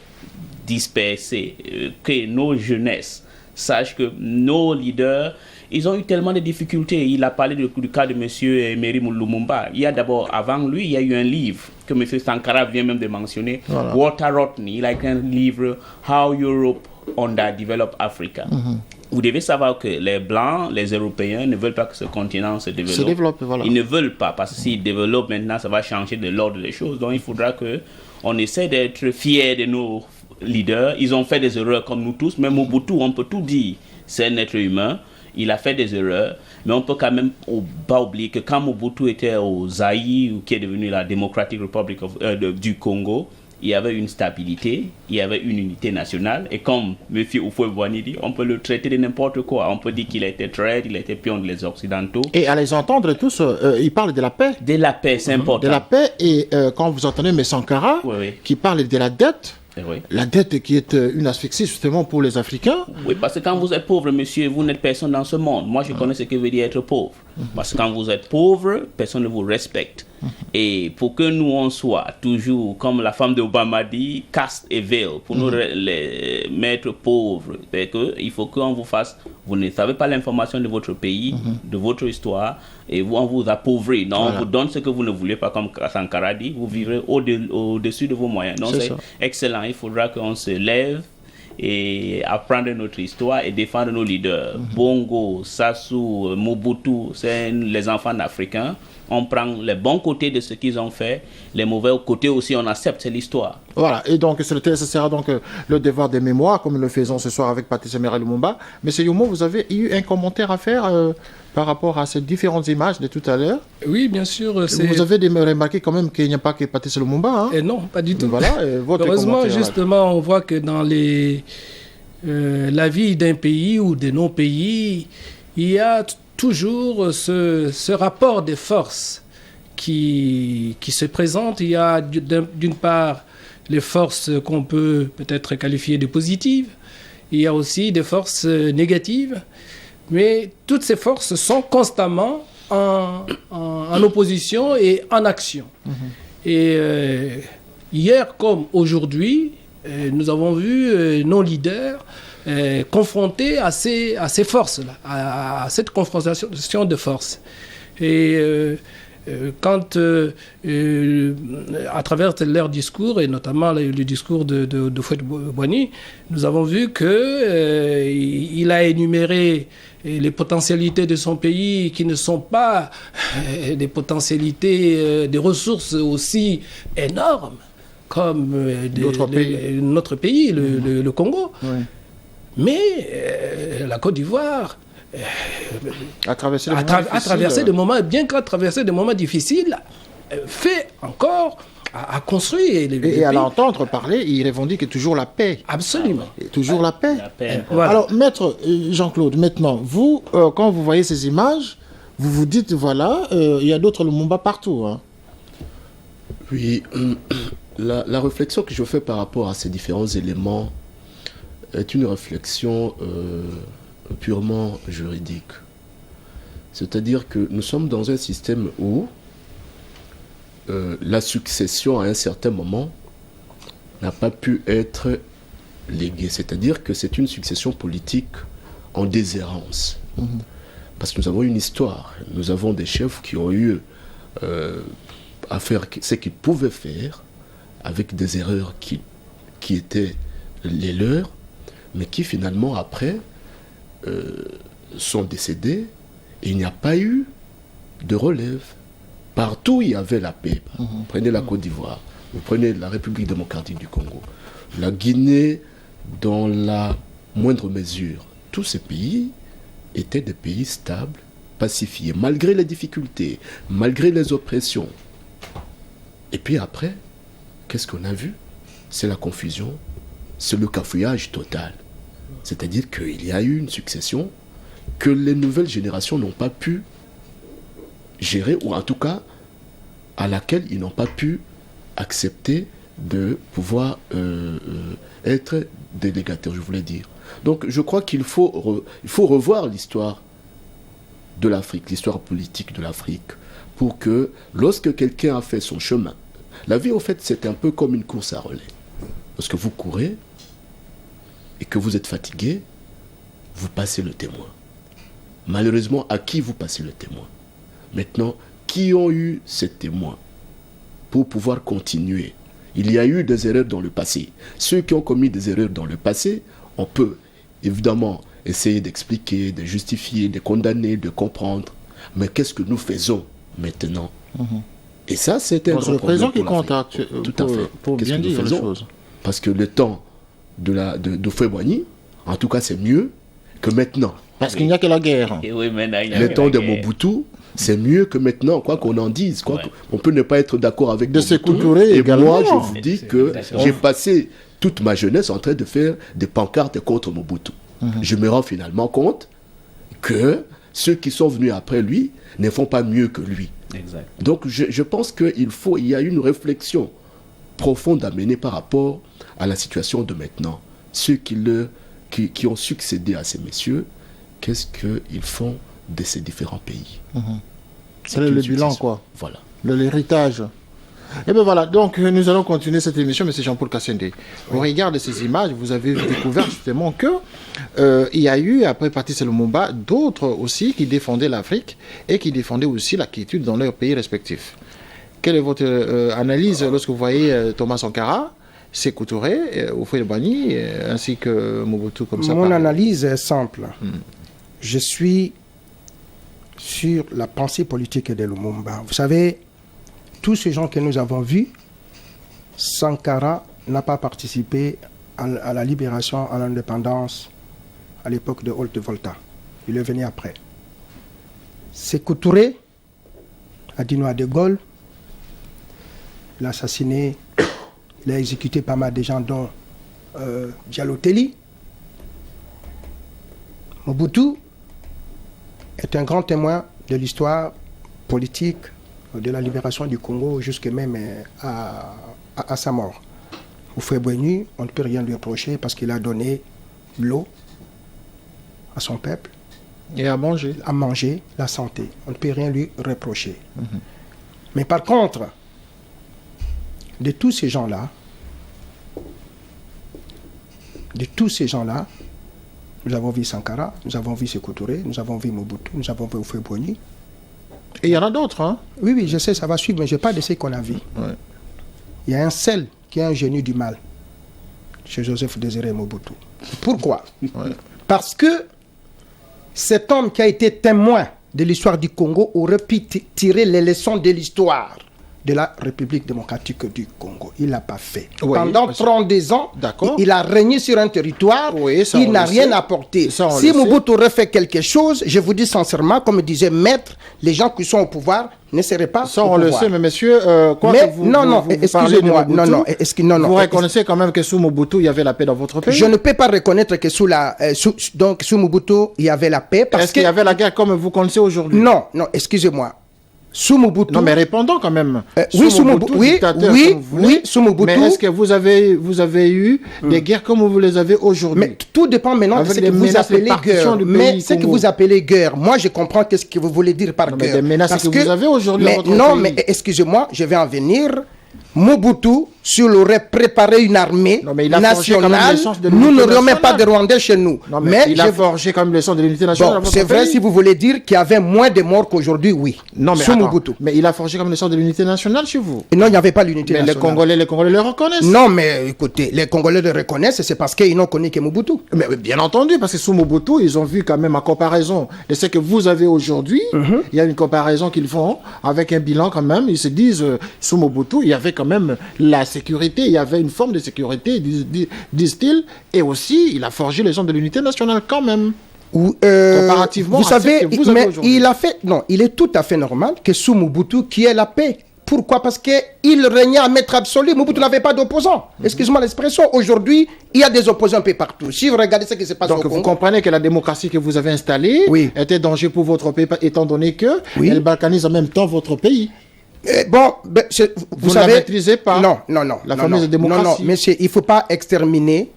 disperser, que nos jeunesses sachent que nos leaders, ils ont eu tellement de difficultés. Il a parlé du cas de M. Emery Lumumba. Il y a d'abord, avant lui, il y a eu un livre que M. Sankara vient même de mentionner. Voilà. Walter Rodney, il a écrit un livre, How Europe Underdeveloped Africa. Vous devez savoir que les Blancs, les Européens ne veulent pas que ce continent se développe. Voilà. Ils ne veulent pas, parce que s'ils développent maintenant, ça va changer de l'ordre des choses. Donc il faudra qu'on essaie d'être fiers de nos leaders. Ils ont fait des erreurs comme nous tous. Même Mobutu, on peut tout dire. C'est un être humain. Il a fait des erreurs. Mais on peut quand même pas oublier que quand Mobutu était au Zaïre, qui est devenu la Democratic Republic du Congo, il y avait une stabilité, il y avait une unité nationale. Et comme M. Houphouët-Boigny dit, on peut le traiter de n'importe quoi. On peut dire qu'il a été traître, il a été pion des Occidentaux. Et à les entendre tous, ils parlent de la paix. De la paix, c'est important. De la paix. Et quand vous entendez M. Sankara, qui parle de la dette, la dette qui est une asphyxie justement pour les Africains. Oui, parce que quand vous êtes pauvre, monsieur, vous n'êtes personne dans ce monde. Moi, je connais ce que veut dire être pauvre. Parce que quand vous êtes pauvre, personne ne vous respecte. Et pour que nous, on soit toujours, comme la femme d'Obama dit, caste et veil, pour nous les mettre pauvres, il faut qu'on vous fasse, vous ne savez pas l'information de votre pays, de votre histoire, et on vous appauvrit. Non, on vous donne ce que vous ne voulez pas, comme Sankara dit, vous vivrez au-dessus de vos moyens. Donc c'est excellent, il faudra qu'on se lève et apprendre notre histoire et défendre nos leaders. Bongo, Sassou, Mobutu, c'est les enfants africains. On prend les bons côtés de ce qu'ils ont fait, les mauvais côtés aussi, on accepte, c'est l'histoire. Voilà, et donc ce sera donc le devoir des mémoires, comme nous le faisons ce soir avec Patrice Emery Lumumba. Monsieur Yomo, vous avez eu un commentaire à faire par rapport à ces différentes images de tout à l'heure? Oui, bien sûr. Vous avez remarqué quand même qu'il n'y a pas que Patrice Lumumba, hein? Et non, pas du tout. Voilà, heureusement, justement, on voit que dans la vie d'un pays ou de nos pays, il y a toujours ce rapport de force qui se présente. Il y a d'une part les forces qu'on peut peut-être qualifier de positives, il y a aussi des forces négatives, mais toutes ces forces sont constamment en opposition et en action. Et hier comme aujourd'hui, nous avons vu nos leaders confrontés à ces forces-là, à cette confrontation de forces. Et quand, à travers leur discours, et notamment le discours de Houphouët-Boigny, nous avons vu qu'il a énuméré les potentialités de son pays qui ne sont pas des potentialités, des ressources aussi énormes comme notre pays, le Congo. Oui. Mais la Côte d'Ivoire a traversé des moments, bien qu'à traverser des moments difficiles, fait encore à construire. Et à l'entendre parler, il revendique toujours la paix. Absolument. Toujours la paix. Voilà. Alors, maître Jean-Claude, maintenant, vous, quand vous voyez ces images, vous vous dites, voilà, il y a d'autres Lumumba partout. Hein. Oui, la réflexion que je fais par rapport à ces différents éléments est une réflexion purement juridique. C'est-à-dire que nous sommes dans un système où la succession à un certain moment n'a pas pu être léguée. C'est-à-dire que c'est une succession politique en déshérence. Parce que nous avons une histoire. Nous avons des chefs qui ont eu à faire ce qu'ils pouvaient faire avec des erreurs qui étaient les leurs, mais qui finalement après sont décédés et il n'y a pas eu de relève. Partout il y avait la paix. Vous prenez la Côte d'Ivoire, vous prenez la République démocratique du Congo, la Guinée dans la moindre mesure. Tous ces pays étaient des pays stables, pacifiés, malgré les difficultés, malgré les oppressions. Et puis après, qu'est-ce qu'on a vu? C'est la confusion, c'est le cafouillage total. C'est-à-dire qu'il y a eu une succession que les nouvelles générations n'ont pas pu gérer, ou en tout cas à laquelle ils n'ont pas pu accepter de pouvoir être délégataires, je voulais dire. Donc je crois qu'il faut revoir l'histoire de l'Afrique, l'histoire politique de l'Afrique, pour que lorsque quelqu'un a fait son chemin, la vie, au fait, c'est un peu comme une course à relais. Lorsque vous courez et que vous êtes fatigué, vous passez le témoin. Malheureusement, à qui vous passez le témoin? Maintenant, qui ont eu ces témoins pour pouvoir continuer? Il y a eu des erreurs dans le passé. Ceux qui ont commis des erreurs dans le passé, on peut évidemment essayer d'expliquer, de justifier, de condamner, de comprendre. Mais qu'est-ce que nous faisons maintenant? Et ça, c'est un grand le problème présent qui pour compte, Tout à fait. pour Qu'est-ce bien que nous dire les faisons? choses. Parce que le temps de Fouet-Boigny, en tout cas, c'est mieux que maintenant. Parce qu'il n'y a que la guerre. Et oui, maintenant, il y a Le que temps la de guerre. Mobutu, c'est mieux que maintenant, quoi qu'on en dise. On peut ne pas être d'accord avec De Mobutu. Sékou Touré Et également. moi, je vous dis que j'ai passé toute ma jeunesse en train de faire des pancartes contre Mobutu. Je me rends finalement compte que ceux qui sont venus après lui ne font pas mieux que lui. Exact. Donc je pense qu'il y a une réflexion profonde à mener par rapport à la situation de maintenant. Ceux qui ont succédé à ces messieurs, qu'est-ce qu'ils font de ces différents pays? C'est le bilan, quoi. Voilà. L'héritage. Et bien voilà, donc nous allons continuer cette émission, M. Jean-Paul Kassende. Au regard de ces images, vous avez découvert justement que il y a eu, après Patrice Lumumba, d'autres aussi qui défendaient l'Afrique et qui défendaient aussi la quiétude dans leurs pays respectifs. Quelle est votre analyse lorsque vous voyez Thomas Sankara, Sékou Touré, Houphouët-Boigny, ainsi que Mobutu comme ça? Mon analyse est simple. Je suis sur la pensée politique de Lumumba. Vous savez, tous ces gens que nous avons vus, Sankara n'a pas participé à la libération, à l'indépendance, à l'époque de Haute-Volta. Il est venu après. Sékou Touré a dit non à De Gaulle. Il a assassiné, il a exécuté pas mal de gens, dont Diallo Telli. Mobutu est un grand témoin de l'histoire politique de la libération du Congo jusqu'à même à sa mort. Houphouët-Boigny, on ne peut rien lui reprocher parce qu'il a donné l'eau à son peuple. Et à manger. À manger, la santé. On ne peut rien lui reprocher. Mais par contre, de tous ces gens-là, nous avons vu Sankara, nous avons vu Sékou Touré, nous avons vu Mobutu, nous avons vu Houphouët-Boigny. Et il y en a d'autres, hein? Oui, je sais, ça va suivre, mais je parle de ce qu'on a vu. Il y a un seul qui est un génie du mal, chez Joseph Désiré Mobutu. Pourquoi? Parce que cet homme qui a été témoin de l'histoire du Congo aurait pu tirer les leçons de l'histoire de la République démocratique du Congo. Il ne l'a pas fait. Oui, pendant 32 ans, d'accord, il a régné sur un territoire, oui, il n'a rien apporté. Si Mobutu aurait fait quelque chose, je vous dis sincèrement, comme disait Maître, les gens qui sont au pouvoir ne seraient pas ça, au on pouvoir. le sait, mais monsieur, excusez-moi, vous reconnaissez quand même que sous Mobutu, il y avait la paix dans votre pays? Je ne peux pas reconnaître que sous Mobutu, il y avait la paix. Est-ce qu'il y avait la guerre comme vous connaissez aujourd'hui? Non, excusez-moi. Sous Mobutu. Non, mais répondons quand même. Oui, sous Mobutu. Oui, sous Mobutu. Mais est-ce que vous avez eu des guerres comme vous les avez aujourd'hui? Mais tout dépend maintenant de ce que vous appelez guerre. Mais ce que vous appelez guerre, moi je comprends qu'est-ce que vous voulez dire par guerre. Des menaces que vous avez aujourd'hui. Non, mais excusez-moi, je vais en venir. Mobutu, s'il aurait préparé une armée nationale, nous n'aurions même pas de Rwandais chez nous. Non, mais il a forgé quand même le sens de l'unité nationale. Bon, c'est vrai, si vous voulez dire qu'il y avait moins de morts qu'aujourd'hui, oui. Non, mais Mobutu. Mais il a forgé quand même le sens de l'unité nationale chez vous. Non, il n'y avait pas l'unité nationale. Mais les Congolais le reconnaissent. Non, mais écoutez, les Congolais le reconnaissent, c'est parce qu'ils n'ont connu que Mobutu. Mais bien entendu, parce que sous Mobutu, ils ont vu quand même en comparaison de ce que vous avez aujourd'hui, il y a une comparaison qu'ils font avec un bilan quand même. Ils se disent, sous Mobutu, il y avait quand même la sécurité, il y avait une forme de sécurité, disent-ils, et aussi, il a forgé les gens de l'unité nationale quand même. Comparativement vous savez, à ce que vous avez aujourd'hui. Il est tout à fait normal que sous Mobutu, qu'il y ait la paix. Pourquoi? Parce qu'il régnait à maître absolu. Mobutu n'avait pas d'opposants. Excusez-moi l'expression. Aujourd'hui, il y a des opposants un peu partout. Si vous regardez ce qui se passe au Congo... Donc vous comprenez que la démocratie que vous avez installée était danger pour votre pays, étant donné qu'elle balkanise en même temps votre pays. Vous ne savez, la maîtrisez pas. Non. La fameuse démocratie. Non, monsieur, il ne faut pas exterminer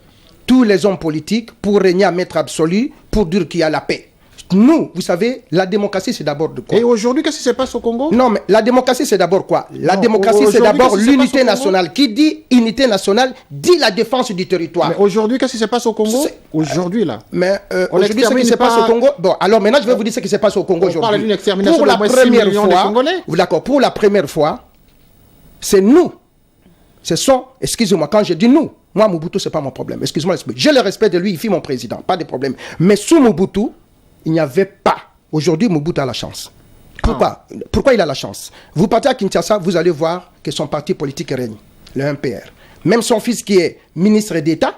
tous les hommes politiques pour régner à maître absolu, pour dire qu'il y a la paix. Nous, vous savez, la démocratie, c'est d'abord de quoi? Et aujourd'hui, qu'est-ce qui se passe au Congo? Non, mais la démocratie, c'est d'abord quoi? La démocratie, c'est d'abord l'unité nationale. Qui dit unité nationale, dit la défense du territoire. Mais aujourd'hui, qu'est-ce qui se passe au Congo? Aujourd'hui, là. Mais aujourd'hui, ce qui se passe au Congo... Bon, alors maintenant, je vais vous dire ce qui se passe au Congo aujourd'hui. On parle d'une extermination pour la première fois, Congolais. D'accord, pour la première fois, c'est nous. Ce sont, excusez-moi, quand je dis nous, moi, Mobutu, c'est pas mon problème. Excusez-moi, j'ai le respect de lui, il fut mon président, pas de problème. Mais sous Mobutu, il n'y avait pas. Aujourd'hui, Mobutu a la chance. Pourquoi il a la chance? Vous partez à Kinshasa, vous allez voir que son parti politique règne, le MPR. Même son fils qui est ministre d'État,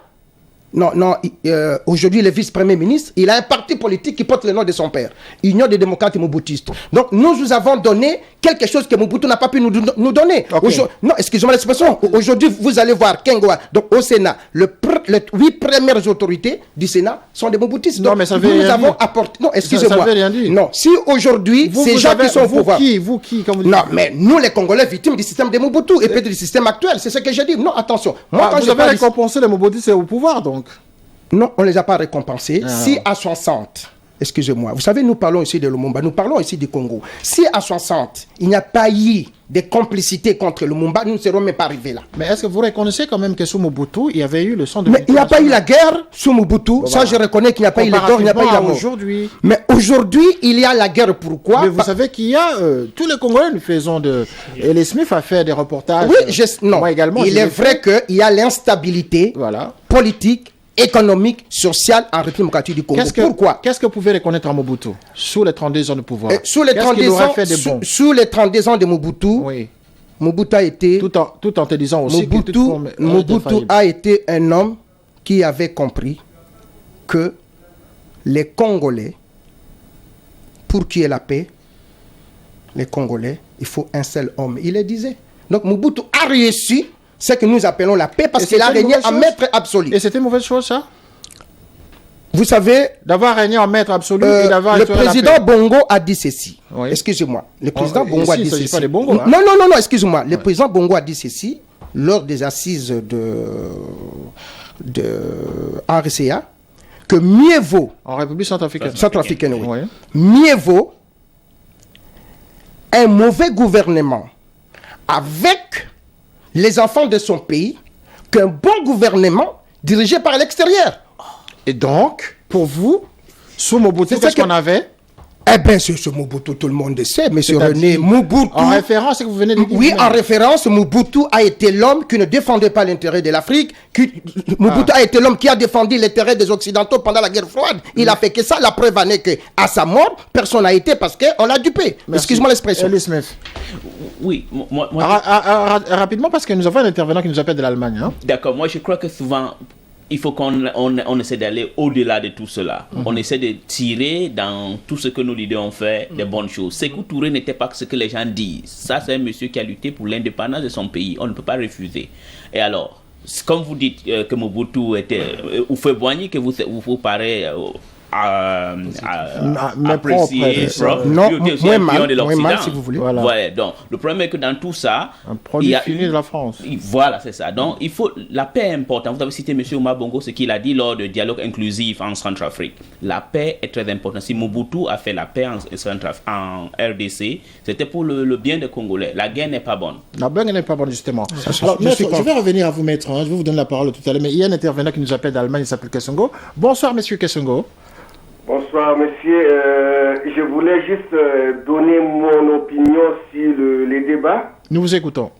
aujourd'hui il est vice-premier ministre, il a un parti politique qui porte le nom de son père, Union des démocrates mobutistes. Donc nous avons donné quelque chose que Mobutu n'a pas pu nous donner. Non, excusez-moi l'expression. Aujourd'hui, vous allez voir Kengoa, donc au Sénat, les 8 premières autorités du Sénat sont des mobutistes. Donc mais ça nous avons apporté... Non, excusez-moi. Non, si aujourd'hui, ces gens qui sont au pouvoir... Vous qui comme vous Non, mais nous les Congolais victimes du système des Mobutu et peut-être du système actuel, c'est ce que je dis. Non, attention. Moi, quand vous avez récompensé les mobutistes au pouvoir, donc. Non, on ne les a pas récompensés. Si à 60, excusez-moi, vous savez, nous parlons ici de Lumumba, nous parlons ici du Congo. Si à 60, il n'y a pas eu de complicité contre Lumumba, nous ne serons même pas arrivés là. Mais est-ce que vous reconnaissez quand même que sous Mobutu, il y avait eu le sang de... Mais il n'y a pas eu la guerre sous Mobutu. Bon, ça, je reconnais qu'il n'y a pas eu la guerre, il n'y a pas eu la mort. Mais aujourd'hui, il y a la guerre. Pourquoi? Mais vous savez qu'il y a... tous les Congolais, nous faisons de... Et les Smith a fait des reportages. Oui, non. Moi également, il est vrai qu'il y a l'instabilité politique, économique, sociale en République démocratique du Congo. Pourquoi? Qu'est-ce que vous pouvez reconnaître à Mobutu sous les 32 ans de pouvoir? Sous les 32 ans de Mobutu, Mobutu a été... Tout en te disant aussi Mobutu a été un homme qui avait compris que les Congolais, pour qu'il y ait la paix, les Congolais, il faut un seul homme. Il le disait. Donc Mobutu a réussi ce que nous appelons la paix parce qu'il a régné en maître absolu. Et c'était une mauvaise chose, ça? Vous savez... D'avoir régné en maître absolu et d'avoir... Le président Bongo a dit ceci. Oui. Excusez-moi. Le président Bongo a dit ceci. Pas des Bongo, hein? Non, excusez-moi. Le président Bongo a dit ceci lors des assises de RCA, que mieux vaut... En République centrafricaine. Centrafricaine, oui. Mieux vaut un mauvais gouvernement avec les enfants de son pays qu'un bon gouvernement dirigé par l'extérieur. Et donc, pour vous, sous Mobutu, qu'est-ce qu'on avait? Eh bien, ce Mobutu, tout le monde le sait, M. René Mobutu. En référence, c'est que vous venez de dire. Oui, en référence, Mobutu a été l'homme qui ne défendait pas l'intérêt de l'Afrique. Mobutu a été l'homme qui a défendu l'intérêt des Occidentaux pendant la guerre froide. Il a fait que ça. La preuve en est qu'à sa mort, personne n'a été parce qu'on l'a dupé. Excuse-moi l'expression. Ellie Smith. Oui, moi... Rapidement, parce que nous avons un intervenant qui nous appelle de l'Allemagne. Hein? D'accord, moi je crois que souvent... Il faut qu'on essaie d'aller au-delà de tout cela. On essaie de tirer dans tout ce que nos leaders ont fait des bonnes choses. Sékou Touré n'était pas ce que les gens disent. Ça, c'est un monsieur qui a lutté pour l'indépendance de son pays. On ne peut pas refuser. Et alors, comme vous dites que Mobutu était... ou Houphouët-Boigny, que vous paraît... apprécier moins mal si vous voulez. Voilà. Donc le problème est que dans tout ça, un produit fini de la France. Voilà, c'est ça. Donc il faut, la paix est importante. Vous avez cité M. Omar Bongo, ce qu'il a dit lors du dialogue inclusif en Centrafrique. La paix est très importante. Si Mobutu a fait la paix en RDC, c'était pour le bien des Congolais. La guerre n'est pas bonne. La guerre n'est pas bonne, justement. Alors, maître, je vais revenir à vous, maître. Je vais vous donner la parole tout à l'heure. Mais il y a un intervenant qui nous appelle d'Allemagne, il s'appelle Kessongo. Bonsoir, monsieur Kessongo. Bonsoir, monsieur. Je voulais juste donner mon opinion sur les débats. Nous vous écoutons.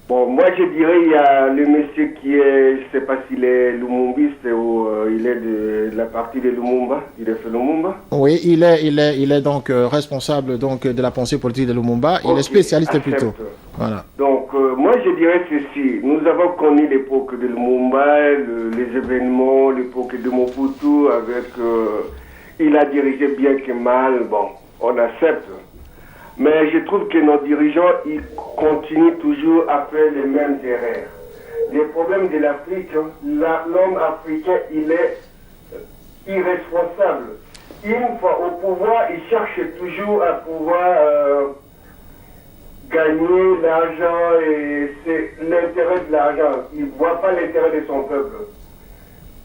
Bon, moi, je dirais il y a le monsieur qui est, je ne sais pas s'il est lumumbiste ou il est de la partie de Lumumba, il est fait Lumumba. Oui, il est donc responsable donc de la pensée politique de Lumumba. Il est spécialiste plutôt. Voilà. Donc, moi, je dirais ceci. Nous avons connu l'époque de Lumumba, les événements, l'époque de Mobutu, avec... il a dirigé bien que mal, bon, on accepte. Mais je trouve que nos dirigeants, ils continuent toujours à faire les mêmes erreurs. Les problèmes de l'Afrique, l'homme africain, il est irresponsable. Une fois au pouvoir, il cherche toujours à pouvoir gagner l'argent et c'est l'intérêt de l'argent. Il ne voit pas l'intérêt de son peuple.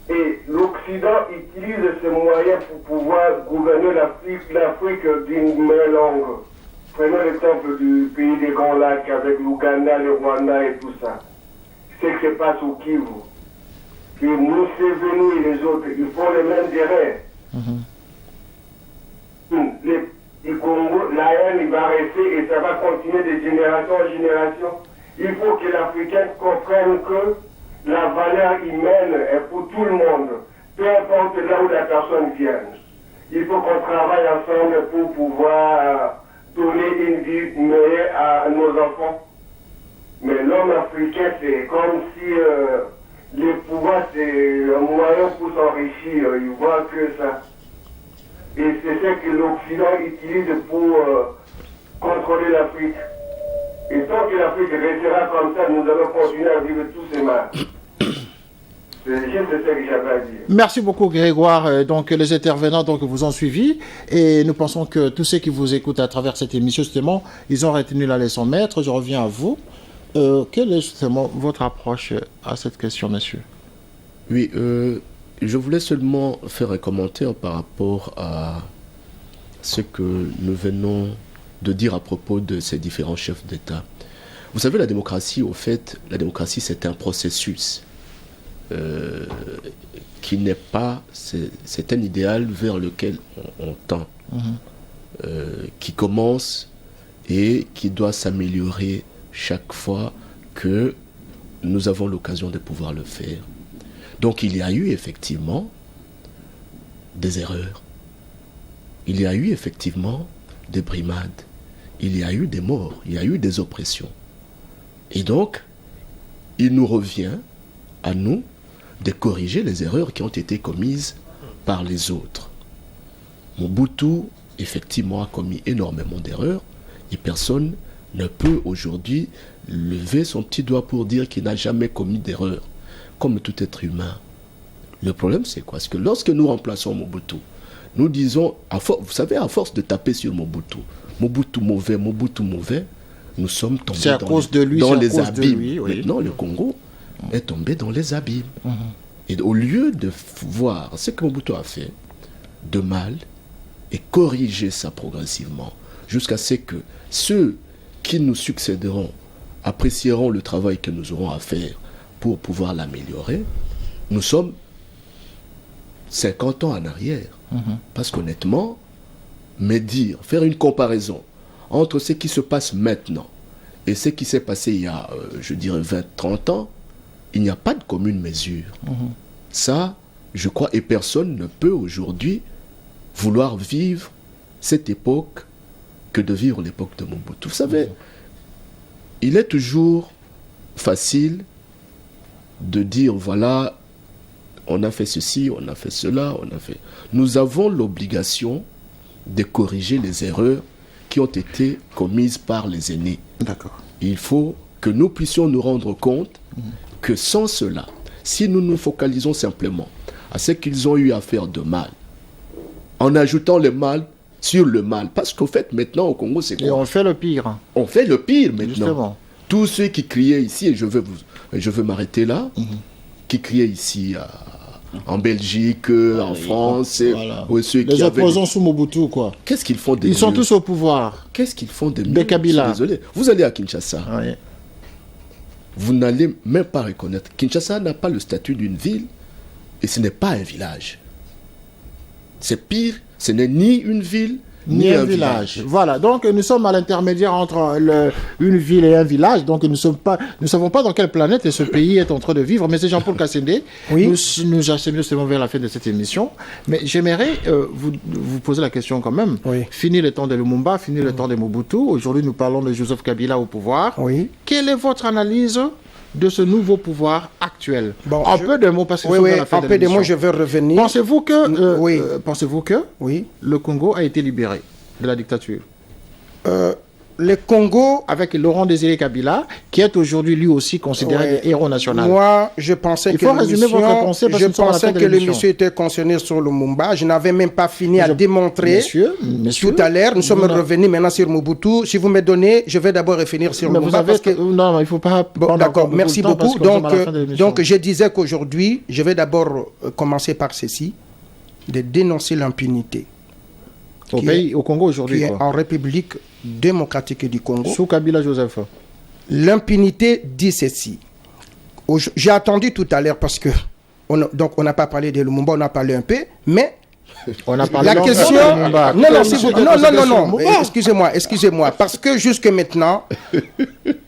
Et l'Occident utilise ces moyens pour pouvoir gouverner l'Afrique d'une main longue. Prenons l'exemple du pays des Grands Lacs avec l'Ouganda, le Rwanda et tout ça. C'est ce qui se passe au Kivu. Et Museveni et les autres, ils font les mêmes erreurs. Le Congo, la haine, il va rester et ça va continuer de génération en génération. Il faut que l'Africain comprenne que la valeur humaine est pour tout le monde, peu importe là où la personne vient. Il faut qu'on travaille ensemble pour pouvoir donner une vie meilleure à nos enfants. Mais l'homme africain, c'est comme si le pouvoir, c'est un moyen pour s'enrichir. Il voit que ça. Et c'est ce que l'Occident utilise pour contrôler l'Afrique. Et tant que l'Afrique restera comme ça, nous allons continuer à vivre tous ces mal. Merci beaucoup Grégoire. Donc les intervenants vous ont suivi et nous pensons que tous ceux qui vous écoutent à travers cette émission justement, ils ont retenu la leçon maître. Je reviens à vous. Quelle est justement votre approche à cette question, monsieur? Oui, je voulais seulement faire un commentaire par rapport à ce que nous venons de dire à propos de ces différents chefs d'État. Vous savez, la démocratie, au fait, la démocratie c'est un processus. Qui n'est pas, c'est un idéal vers lequel on tend, qui commence et qui doit s'améliorer chaque fois que nous avons l'occasion de pouvoir le faire. Donc il y a eu effectivement des erreurs, il y a eu effectivement des brimades, il y a eu des morts, il y a eu des oppressions. Et donc, il nous revient à nous de corriger les erreurs qui ont été commises par les autres. Mobutu, effectivement, a commis énormément d'erreurs et personne ne peut aujourd'hui lever son petit doigt pour dire qu'il n'a jamais commis d'erreur, comme tout être humain. Le problème, c'est quoi? C'est que lorsque nous remplaçons Mobutu, nous disons, vous savez, à force de taper sur Mobutu, Mobutu mauvais, nous sommes tombés dans les abîmes. Maintenant, le Congo est tombé dans les abîmes. Et au lieu de voir ce que Mobutu a fait de mal et corriger ça progressivement jusqu'à ce que ceux qui nous succéderont apprécieront le travail que nous aurons à faire pour pouvoir l'améliorer, nous sommes 50 ans en arrière. Parce qu'honnêtement, Mais faire une comparaison entre ce qui se passe maintenant et ce qui s'est passé il y a, je dirais, 20-30 ans, il n'y a pas de commune mesure. Ça, je crois, et personne ne peut aujourd'hui vouloir vivre cette époque que de vivre l'époque de Mobutu. Vous savez, il est toujours facile de dire, voilà, on a fait ceci, on a fait cela, on a fait... Nous avons l'obligation de corriger les erreurs qui ont été commises par les aînés. D'accord. Il faut que nous puissions nous rendre compte que sans cela, si nous nous focalisons simplement à ce qu'ils ont eu à faire de mal, en ajoutant le mal sur le mal, parce qu'au fait, maintenant, au Congo, c'est quoi? Et on fait le pire. On fait le pire maintenant. Justement. Tous ceux qui criaient ici, et je veux m'arrêter là, qui criaient ici en Belgique, en France, ou ceux les qui opposants sous Mobutu, quoi. Qu'est-ce qu'ils font de mieux? Ils sont tous au pouvoir. Qu'est-ce qu'ils font de mieux? Des Kabila. Je suis désolé. Vous allez à Kinshasa. Oui. Vous n'allez même pas reconnaître. Kinshasa n'a pas le statut d'une ville et ce n'est pas un village. C'est pire, ce n'est ni une ville, ni un village. Voilà, donc nous sommes à l'intermédiaire entre une ville et un village, donc nous ne savons pas dans quelle planète ce pays est en train de vivre. Mais c'est Jean-Paul Kassende, nous acheminons vers la fin de cette émission, mais j'aimerais vous poser la question quand même. Fini le temps de Lumumba, fini le temps de Mobutu, aujourd'hui nous parlons de Joseph Kabila au pouvoir. Quelle est votre analyse de ce nouveau pouvoir actuel? Un peu de mots, parce que un peu de mots, je veux revenir. Pensez-vous que le Congo a été libéré de la dictature? Le Congo, avec Laurent Désiré Kabila, qui est aujourd'hui lui aussi considéré héros national. Moi, je pensais que l'émission était concernée sur Lumumba. Je n'avais même pas fini à démontrer tout à l'heure. Nous sommes revenus maintenant sur Mobutu. Si vous me donnez, je vais d'abord revenir sur Lumumba. Non, il ne faut pas... D'accord, merci beaucoup. Donc, je disais qu'aujourd'hui, je vais d'abord commencer par ceci, de dénoncer l'impunité. Au Congo aujourd'hui, en République démocratique du Congo. Sous Kabila Joseph. L'impunité dit ceci. J'ai attendu tout à l'heure parce que on n'a pas parlé de Lumumba, on a parlé un peu, mais on a parlé la question. Non, excusez-moi, parce que jusque maintenant,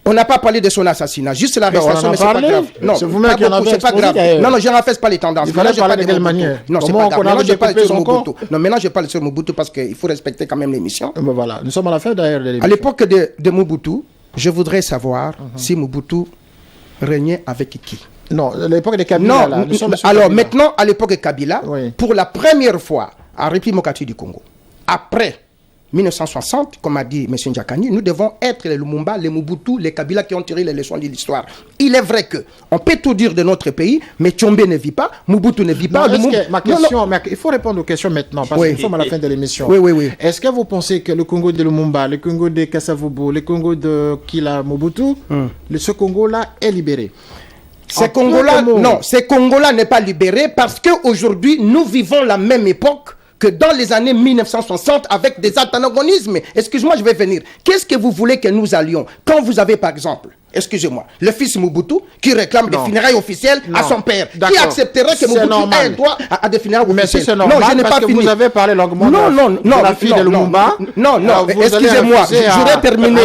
on n'a pas parlé de son assassinat, juste l'arrestation, mais c'est pas grave. Non, c'est pas grave. Non, je n'affaisse pas les tendances. Maintenant, je parle de quelle manière? Non, c'est pas grave. Maintenant, je parle sur Mobutu. Non, maintenant, je parle sur Mobutu parce qu'il faut respecter quand même l'émission. Voilà, nous sommes à la fin d'ailleurs de l'émission. À l'époque de Mobutu, je voudrais savoir si Mobutu régnait avec qui? Non, à l'époque de Kabila. Non, alors maintenant, à l'époque de Kabila, pour la première fois, en République démocratique du Congo, après 1960, comme a dit M. Ndjakani, nous devons être les Lumumba, les Mobutu, les Kabila qui ont tiré les leçons de l'histoire. Il est vrai qu'on peut tout dire de notre pays, mais Tchombe ne vit pas, Mobutu ne vit pas. Il faut répondre aux questions maintenant, parce que nous sommes à la fin de l'émission. Est-ce que vous pensez que le Congo de Lumumba, le Congo de Kasavubu, le Congo de Kila Mobutu, ce Congo-là est libéré? Ces Congo-là n'est pas libéré parce qu'aujourd'hui, nous vivons la même époque que dans les années 1960 avec des antagonismes. Excusez-moi, je vais venir. Qu'est-ce que vous voulez que nous allions? Quand vous avez, par exemple, excusez-moi, le fils Mobutu qui réclame des funérailles officielles à son père, qui accepterait que Mobutu ait droit à des funérailles officielles? C'est normal, je n'ai pas fini. Vous avez parlé longuement de la fille de Lumumba. Non, excusez-moi, j'aurais terminé.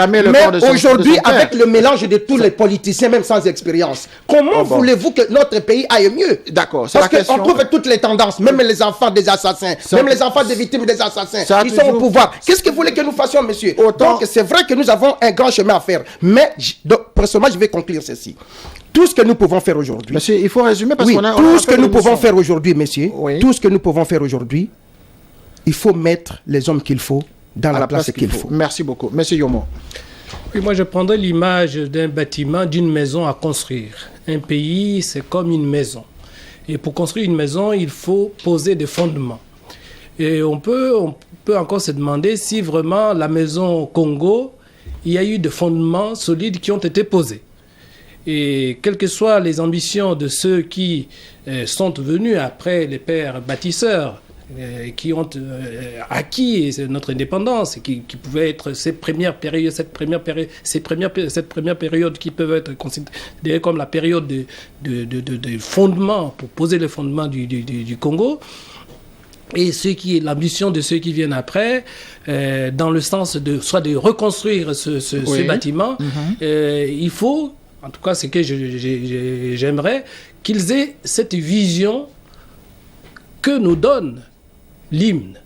Mais aujourd'hui, avec le mélange de tous les politiciens, même sans expérience, comment voulez-vous que notre pays aille mieux? D'accord, parce qu'on trouve toutes les tendances, même les enfants des assassins, même les enfants des victimes des assassins, ils sont au pouvoir. Qu'est-ce que vous voulez que nous fassions, monsieur? Donc c'est vrai que nous avons un grand chemin à faire, mais personnellement, je vais conclure ceci. Tout ce que nous pouvons faire aujourd'hui. Monsieur, il faut résumer parce qu'on a. Tout ce que nous pouvons faire aujourd'hui, messieurs, tout ce que nous pouvons faire aujourd'hui, il faut mettre les hommes qu'il faut dans la place qu'il faut. Merci beaucoup. Monsieur Yomo. Oui, moi, je prendrais l'image d'un bâtiment, d'une maison à construire. Un pays, c'est comme une maison. Et pour construire une maison, il faut poser des fondements. Et on peut encore se demander si vraiment la maison Congo, il y a eu des fondements solides qui ont été posés. Et quelles que soient les ambitions de ceux qui sont venus après les pères bâtisseurs, qui ont acquis notre indépendance, qui pouvaient être cette première période qui peuvent être considérées comme la période de fondement, pour poser les fondements du Congo, et l'ambition de ceux qui viennent après, dans le sens de soit de reconstruire ce bâtiment, il faut, en tout cas, ce que j'aimerais, qu'ils aient cette vision que nous donne l'hymne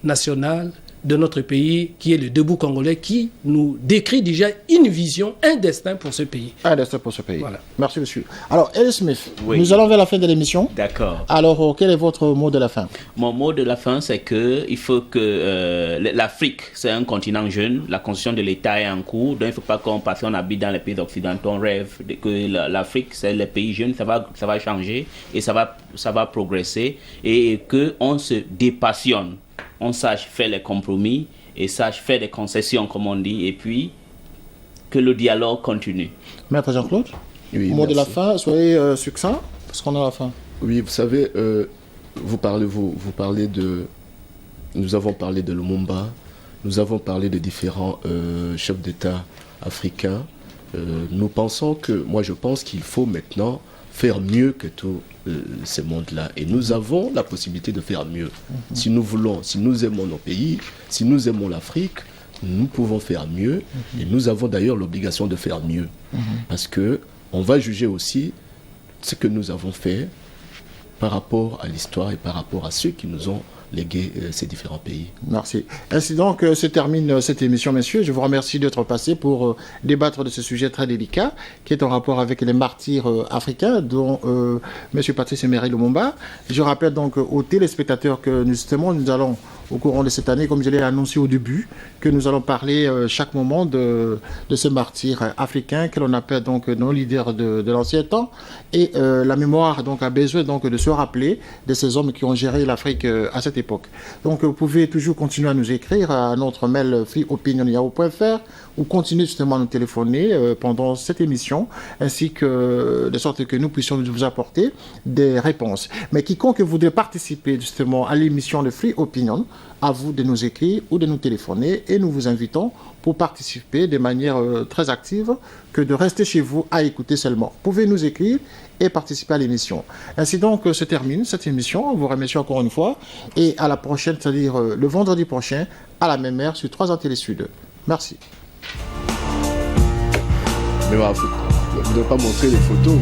national de notre pays, qui est le Debout congolais, qui nous décrit déjà une vision, un destin pour ce pays. Un destin pour ce pays. Voilà. Merci, monsieur. Alors, Ellis Smith, nous allons vers la fin de l'émission. D'accord. Alors, quel est votre mot de la fin? Mon mot de la fin, c'est qu'il faut que l'Afrique, c'est un continent jeune, la construction de l'État est en cours, donc il ne faut pas parce qu'on habite dans les pays occidentaux, on rêve que l'Afrique, c'est les pays jeunes, ça va changer et ça va progresser, et qu'on se dépassionne. On sache faire les compromis et sache faire des concessions, comme on dit, et puis que le dialogue continue. Maître Jean-Claude, mot de la fin, soyez succinct, parce qu'on a la fin. Oui, vous savez, vous parlez de... Nous avons parlé de Lumumba, nous avons parlé de différents chefs d'État africains. Nous pensons je pense qu'il faut maintenant faire mieux que tous ces mondes-là. Et nous avons la possibilité de faire mieux. Si nous voulons, si nous aimons nos pays, si nous aimons l'Afrique, nous pouvons faire mieux. Et nous avons d'ailleurs l'obligation de faire mieux. Parce qu'on va juger aussi ce que nous avons fait par rapport à l'histoire et par rapport à ceux qui nous ont légué ces différents pays. Merci. Ainsi donc se termine cette émission, messieurs. Je vous remercie d'être passés pour débattre de ce sujet très délicat qui est en rapport avec les martyrs africains, dont M. Patrice Emery Lumumba. Je rappelle donc aux téléspectateurs que nous allons, au courant de cette année, comme je l'ai annoncé au début, que nous allons parler chaque moment de ce martyr africain que l'on appelle donc nos leaders de l'ancien temps. Et la mémoire donc a besoin donc de se rappeler de ces hommes qui ont géré l'Afrique à cette époque. Donc vous pouvez toujours continuer à nous écrire à notre mail freeopinion@yahoo.fr ou continuer justement à nous téléphoner pendant cette émission, ainsi que de sorte que nous puissions vous apporter des réponses. Mais quiconque voudrait participer justement à l'émission de Free Opinion, à vous de nous écrire ou de nous téléphoner, et nous vous invitons pour participer de manière très active que de rester chez vous à écouter seulement. Vous pouvez nous écrire et participer à l'émission. Ainsi donc se termine cette émission. Vous remercie encore une fois et à la prochaine, c'est-à-dire le vendredi prochain à la même heure sur 3 Télé Sud. Merci. Mais vous ne devez pas montrer les photos.